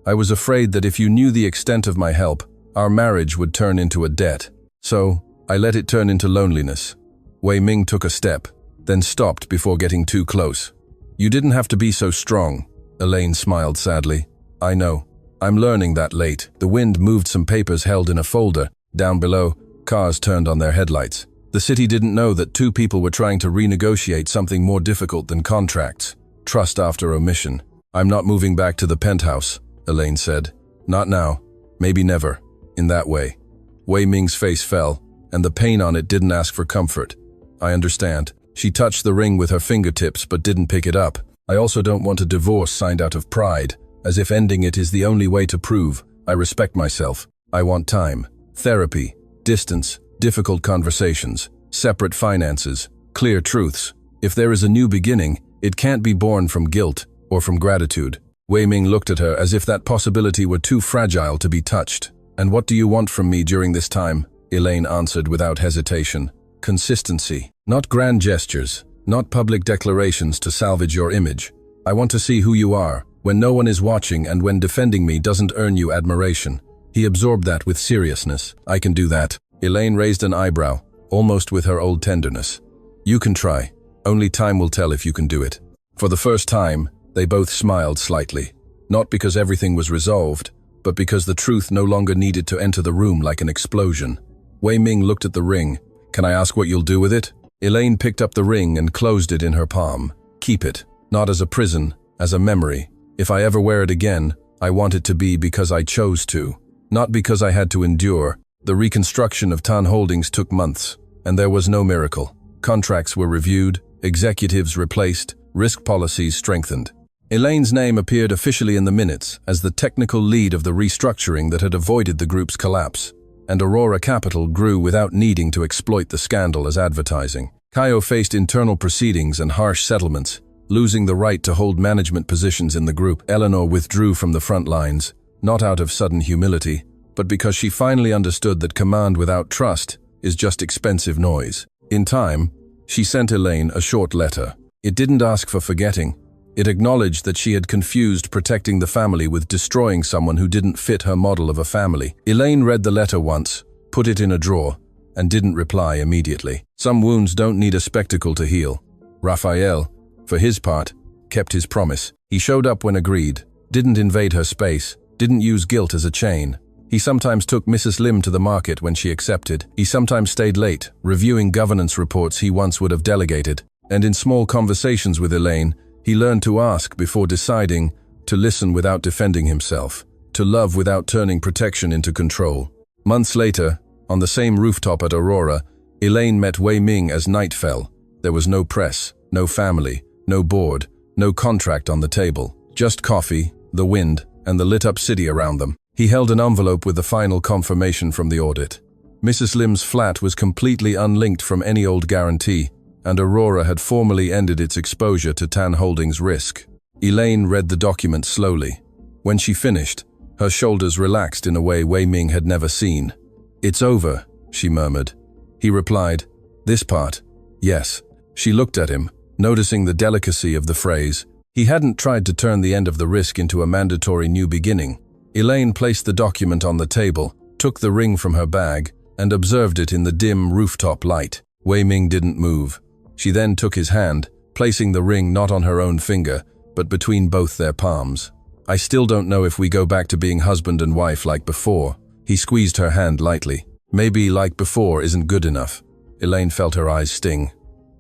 I was afraid that if you knew the extent of my help, our marriage would turn into a debt. So, I let it turn into loneliness. Wei Ming took a step, then stopped before getting too close. You didn't have to be so strong, Elaine smiled sadly. I know. I'm learning that late. The wind moved some papers held in a folder. Down below, cars turned on their headlights. The city didn't know that two people were trying to renegotiate something more difficult than contracts. Trust after omission. I'm not moving back to the penthouse, Elaine said. Not now. Maybe never. In that way. Wei Ming's face fell, and the pain on it didn't ask for comfort. I understand. She touched the ring with her fingertips but didn't pick it up. I also don't want a divorce signed out of pride, as if ending it is the only way to prove I respect myself. I want time, therapy, distance, difficult conversations, separate finances, clear truths. If there is a new beginning, it can't be born from guilt or from gratitude. Wei Ming looked at her as if that possibility were too fragile to be touched. And what do you want from me during this time? Elaine answered without hesitation. Consistency. Not grand gestures, not public declarations to salvage your image. I want to see who you are, when no one is watching and when defending me doesn't earn you admiration. He absorbed that with seriousness. I can do that. Elaine raised an eyebrow, almost with her old tenderness. You can try. Only time will tell if you can do it. For the first time, they both smiled slightly. Not because everything was resolved, but because the truth no longer needed to enter the room like an explosion. Wei Ming looked at the ring. Can I ask what you'll do with it? Elaine picked up the ring and closed it in her palm. Keep it. Not as a prison, as a memory. If I ever wear it again, I want it to be because I chose to. Not because I had to endure. The reconstruction of Tan Holdings took months, and there was no miracle. Contracts were reviewed, executives replaced, risk policies strengthened. Elaine's name appeared officially in the minutes as the technical lead of the restructuring that had avoided the group's collapse, and Aurora Capital grew without needing to exploit the scandal as advertising. Kaio faced internal proceedings and harsh settlements, losing the right to hold management positions in the group. Eleanor withdrew from the front lines, not out of sudden humility, but because she finally understood that command without trust is just expensive noise. In time, she sent Elaine a short letter. It didn't ask for forgetting. It acknowledged that she had confused protecting the family with destroying someone who didn't fit her model of a family. Elaine read the letter once, put it in a drawer, and didn't reply immediately. Some wounds don't need a spectacle to heal. Raphael, for his part, kept his promise. He showed up when agreed, didn't invade her space, didn't use guilt as a chain. He sometimes took Mrs. Lim to the market when she accepted. He sometimes stayed late, reviewing governance reports he once would have delegated. And in small conversations with Elaine, he learned to ask before deciding, to listen without defending himself, to love without turning protection into control. Months later, on the same rooftop at Aurora, Elaine met Wei Ming as night fell. There was no press, no family, no board, no contract on the table. Just coffee, the wind, and the lit-up city around them. He held an envelope with the final confirmation from the audit. Mrs. Lim's flat was completely unlinked from any old guarantee, and Aurora had formally ended its exposure to Tan Holdings' risk. Elaine read the document slowly. When she finished, her shoulders relaxed in a way Wei Ming had never seen. "It's over," she murmured. He replied, "This part, yes." She looked at him, noticing the delicacy of the phrase. He hadn't tried to turn the end of the risk into a mandatory new beginning. Elaine placed the document on the table, took the ring from her bag, and observed it in the dim rooftop light. Wei Ming didn't move. She then took his hand, placing the ring not on her own finger, but between both their palms. "I still don't know if we go back to being husband and wife like before." He squeezed her hand lightly. "Maybe like before isn't good enough." Elaine felt her eyes sting.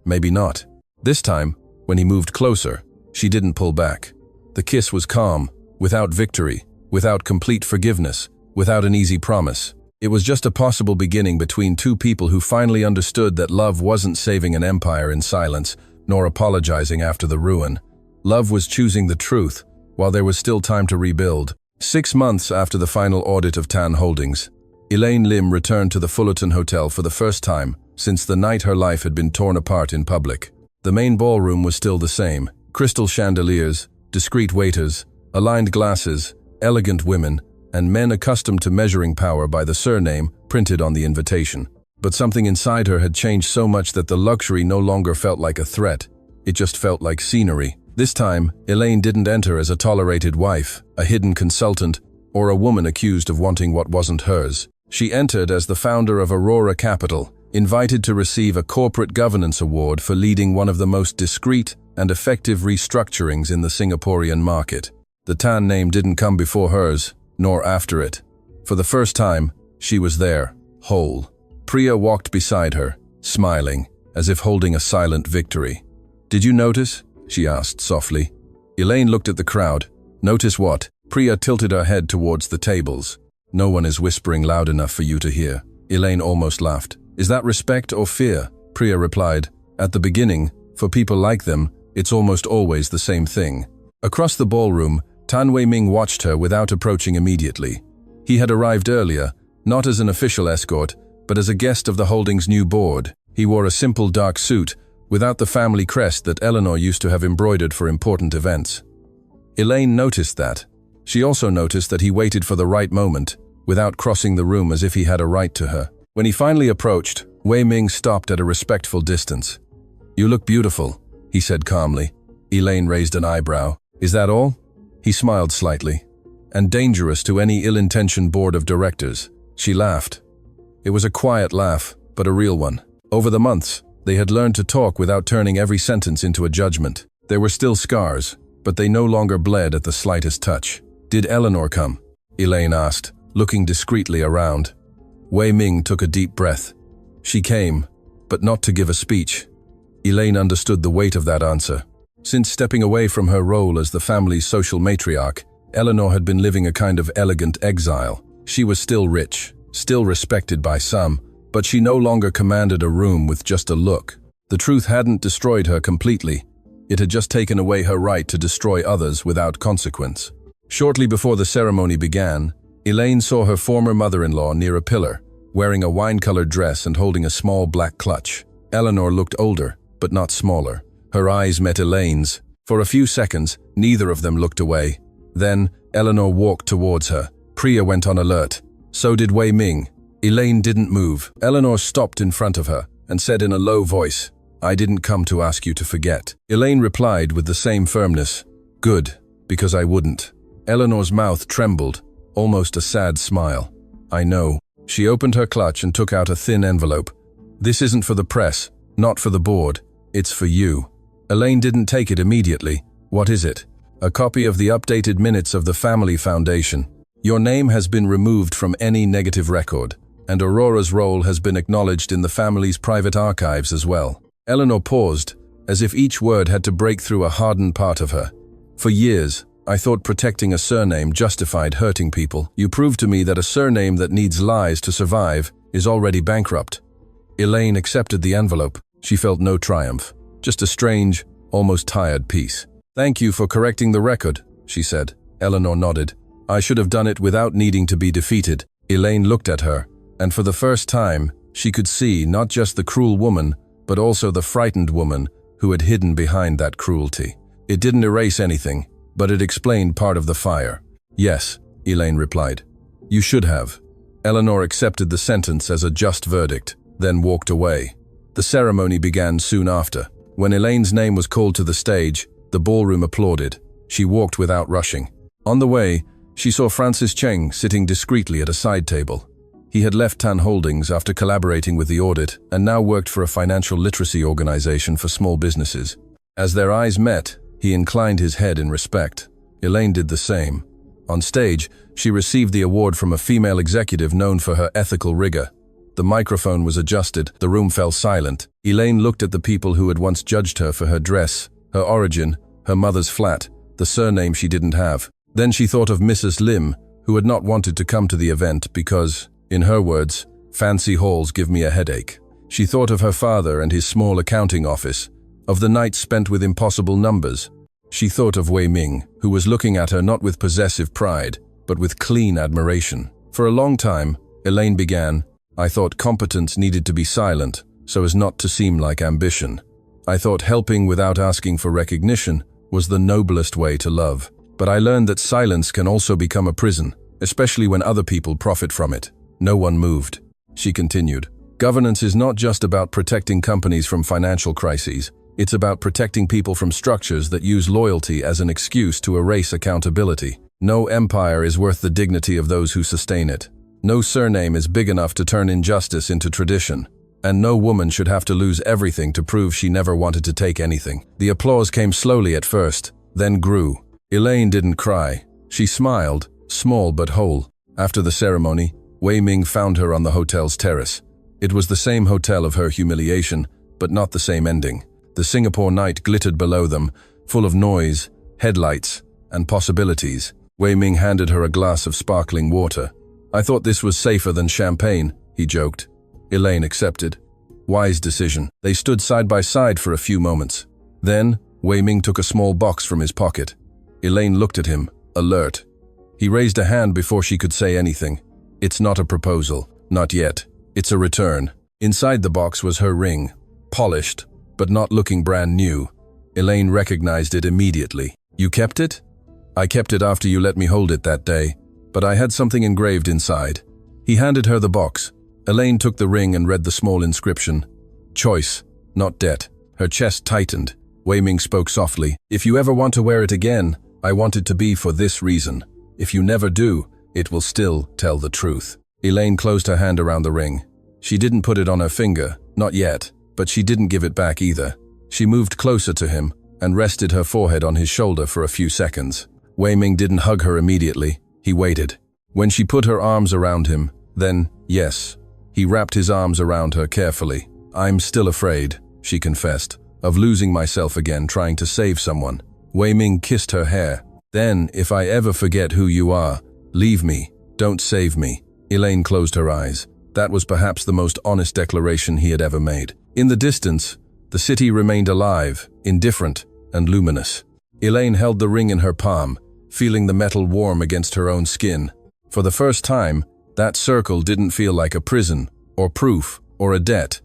Maybe not. This time, when he moved closer, she didn't pull back. The kiss was calm, without victory, without complete forgiveness, without an easy promise. It was just a possible beginning between two people who finally understood that love wasn't saving an empire in silence, nor apologizing after the ruin. Love was choosing the truth, while there was still time to rebuild. 6 months after the final audit of Tan Holdings, Elaine Lim returned to the Fullerton Hotel for the first time since the night her life had been torn apart in public. The main ballroom was still the same. Crystal chandeliers, discreet waiters, aligned glasses, elegant women, and men accustomed to measuring power by the surname printed on the invitation. But something inside her had changed so much that the luxury no longer felt like a threat. It just felt like scenery. This time, Elaine didn't enter as a tolerated wife, a hidden consultant, or a woman accused of wanting what wasn't hers. She entered as the founder of Aurora Capital, invited to receive a corporate governance award for leading one of the most discreet and effective restructurings in the Singaporean market. The Tan name didn't come before hers, nor after it. For the first time, she was there, whole. Priya walked beside her, smiling, as if holding a silent victory. "Did you notice?" she asked softly. Elaine looked at the crowd. "Notice what?" Priya tilted her head towards the tables. "No one is whispering loud enough for you to hear." Elaine almost laughed. "Is that respect or fear?" Priya replied. "At the beginning, for people like them, it's almost always the same thing." Across the ballroom, Tan Wei Ming watched her without approaching immediately. He had arrived earlier, not as an official escort, but as a guest of the holding's new board. He wore a simple dark suit, without the family crest that Eleanor used to have embroidered for important events. Elaine noticed that. She also noticed that he waited for the right moment, without crossing the room as if he had a right to her. When he finally approached, Wei Ming stopped at a respectful distance. "You look beautiful," he said calmly. Elaine raised an eyebrow. "Is that all?" He smiled slightly. "And dangerous to any ill-intentioned board of directors." She laughed. It was a quiet laugh, but a real one. Over the months, they had learned to talk without turning every sentence into a judgment. There were still scars, but they no longer bled at the slightest touch. "Did Eleanor come?" Elaine asked, looking discreetly around. Wei Ming took a deep breath. She came, but not to give a speech. Elaine understood the weight of that answer. Since stepping away from her role as the family's social matriarch, Eleanor had been living a kind of elegant exile. She was still rich, still respected by some, but she no longer commanded a room with just a look. The truth hadn't destroyed her completely. It had just taken away her right to destroy others without consequence. Shortly before the ceremony began, Elaine saw her former mother-in-law near a pillar, wearing a wine-colored dress and holding a small black clutch. Eleanor looked older, but not smaller. Her eyes met Elaine's. For a few seconds, neither of them looked away. Then, Eleanor walked towards her. Priya went on alert. So did Wei Ming. Elaine didn't move. Eleanor stopped in front of her and said in a low voice, "I didn't come to ask you to forget." Elaine replied with the same firmness, "Good, because I wouldn't." Eleanor's mouth trembled, almost a sad smile. "I know." She opened her clutch and took out a thin envelope. "This isn't for the press, not for the board. It's for you." Elaine didn't take it immediately. "What is it?" "A copy of the updated minutes of the Family Foundation. Your name has been removed from any negative record, and Aurora's role has been acknowledged in the family's private archives as well." Eleanor paused, as if each word had to break through a hardened part of her. "For years, I thought protecting a surname justified hurting people. You proved to me that a surname that needs lies to survive is already bankrupt." Elaine accepted the envelope. She felt no triumph, just a strange, almost tired peace. "Thank you for correcting the record," she said. Eleanor nodded. "I should have done it without needing to be defeated." Elaine looked at her, and for the first time, she could see not just the cruel woman, but also the frightened woman who had hidden behind that cruelty. It didn't erase anything, but it explained part of the fire. "Yes," Elaine replied. "You should have." Eleanor accepted the sentence as a just verdict, then walked away. The ceremony began soon after. When Elaine's name was called to the stage, the ballroom applauded. She walked without rushing. On the way, she saw Francis Cheng sitting discreetly at a side table. He had left Tan Holdings after collaborating with the audit and now worked for a financial literacy organization for small businesses. As their eyes met, he inclined his head in respect. Elaine did the same. On stage, she received the award from a female executive known for her ethical rigor. The microphone was adjusted, the room fell silent. Elaine looked at the people who had once judged her for her dress, her origin, her mother's flat, the surname she didn't have. Then she thought of Mrs. Lim, who had not wanted to come to the event because, in her words, fancy halls give me a headache. She thought of her father and his small accounting office, of the nights spent with impossible numbers. She thought of Wei Ming, who was looking at her not with possessive pride, but with clean admiration. For a long time, Elaine began, I thought competence needed to be silent, so as not to seem like ambition. I thought helping without asking for recognition was the noblest way to love. But I learned that silence can also become a prison, especially when other people profit from it. No one moved. She continued, governance is not just about protecting companies from financial crises. It's about protecting people from structures that use loyalty as an excuse to erase accountability. No empire is worth the dignity of those who sustain it. No surname is big enough to turn injustice into tradition. And no woman should have to lose everything to prove she never wanted to take anything. The applause came slowly at first, then grew. Elaine didn't cry. She smiled, small but whole. After the ceremony, Wei Ming found her on the hotel's terrace. It was the same hotel of her humiliation, but not the same ending. The Singapore night glittered below them, full of noise, headlights, and possibilities. Wei Ming handed her a glass of sparkling water. I thought this was safer than champagne, he joked. Elaine accepted. Wise decision. They stood side by side for a few moments. Then, Wei Ming took a small box from his pocket. Elaine looked at him, alert. He raised a hand before she could say anything. It's not a proposal. Not yet. It's a return. Inside the box was her ring, polished, but not looking brand new. Elaine recognized it immediately. You kept it? I kept it after you let me hold it that day, but I had something engraved inside. He handed her the box. Elaine took the ring and read the small inscription. Choice, not debt. Her chest tightened. Wei Ming spoke softly. If you ever want to wear it again, I want it to be for this reason. If you never do, it will still tell the truth. Elaine closed her hand around the ring. She didn't put it on her finger, not yet, but she didn't give it back either. She moved closer to him and rested her forehead on his shoulder for a few seconds. Wei Ming didn't hug her immediately. He waited. When she put her arms around him, then, yes. He wrapped his arms around her carefully. I'm still afraid, she confessed, of losing myself again trying to save someone. Wei Ming kissed her hair. Then, if I ever forget who you are, leave me, don't save me. Elaine closed her eyes. That was perhaps the most honest declaration he had ever made. In the distance, the city remained alive, indifferent, and luminous. Elaine held the ring in her palm, feeling the metal warm against her own skin. For the first time, that circle didn't feel like a prison, or proof, or a debt.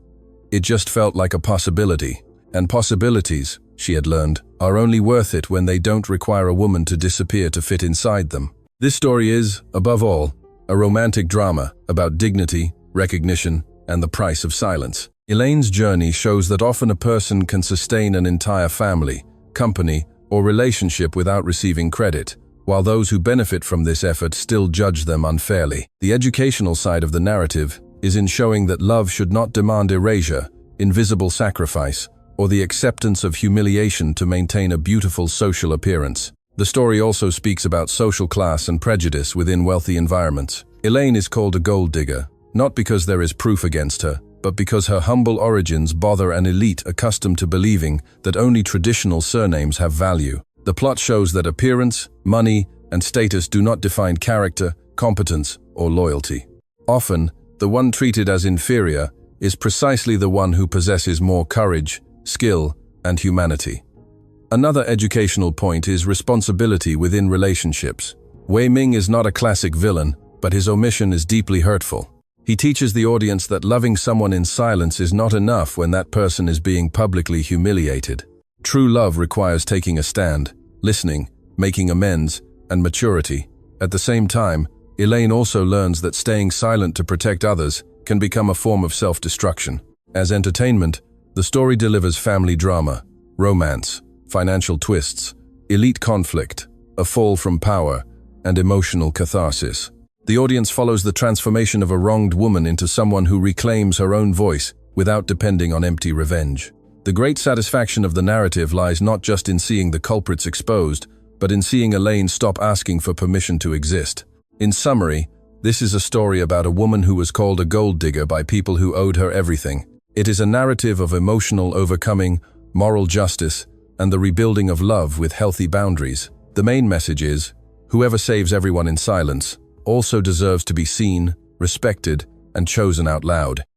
It just felt like a possibility. And possibilities, she had learned, are only worth it when they don't require a woman to disappear to fit inside them. This story is, above all, a romantic drama about dignity, recognition, and the price of silence. Elaine's journey shows that often a person can sustain an entire family, company, or relationship without receiving credit, while those who benefit from this effort still judge them unfairly. The educational side of the narrative is in showing that love should not demand erasure, invisible sacrifice, or the acceptance of humiliation to maintain a beautiful social appearance. The story also speaks about social class and prejudice within wealthy environments. Elaine is called a gold digger, not because there is proof against her, but because her humble origins bother an elite accustomed to believing that only traditional surnames have value. The plot shows that appearance, money, and status do not define character, competence, or loyalty. Often, the one treated as inferior is precisely the one who possesses more courage, skill, and humanity. Another educational point is responsibility within relationships. Wei Ming is not a classic villain, but his omission is deeply hurtful. He teaches the audience that loving someone in silence is not enough when that person is being publicly humiliated. True love requires taking a stand, listening, making amends, and maturity. At the same time, Elaine also learns that staying silent to protect others can become a form of self-destruction. As entertainment, the story delivers family drama, romance, financial twists, elite conflict, a fall from power, and emotional catharsis. The audience follows the transformation of a wronged woman into someone who reclaims her own voice without depending on empty revenge. The great satisfaction of the narrative lies not just in seeing the culprits exposed, but in seeing Elaine stop asking for permission to exist. In summary, this is a story about a woman who was called a gold digger by people who owed her everything. It is a narrative of emotional overcoming, moral justice, and the rebuilding of love with healthy boundaries. The main message is, whoever saves everyone in silence also deserves to be seen, respected, and chosen out loud.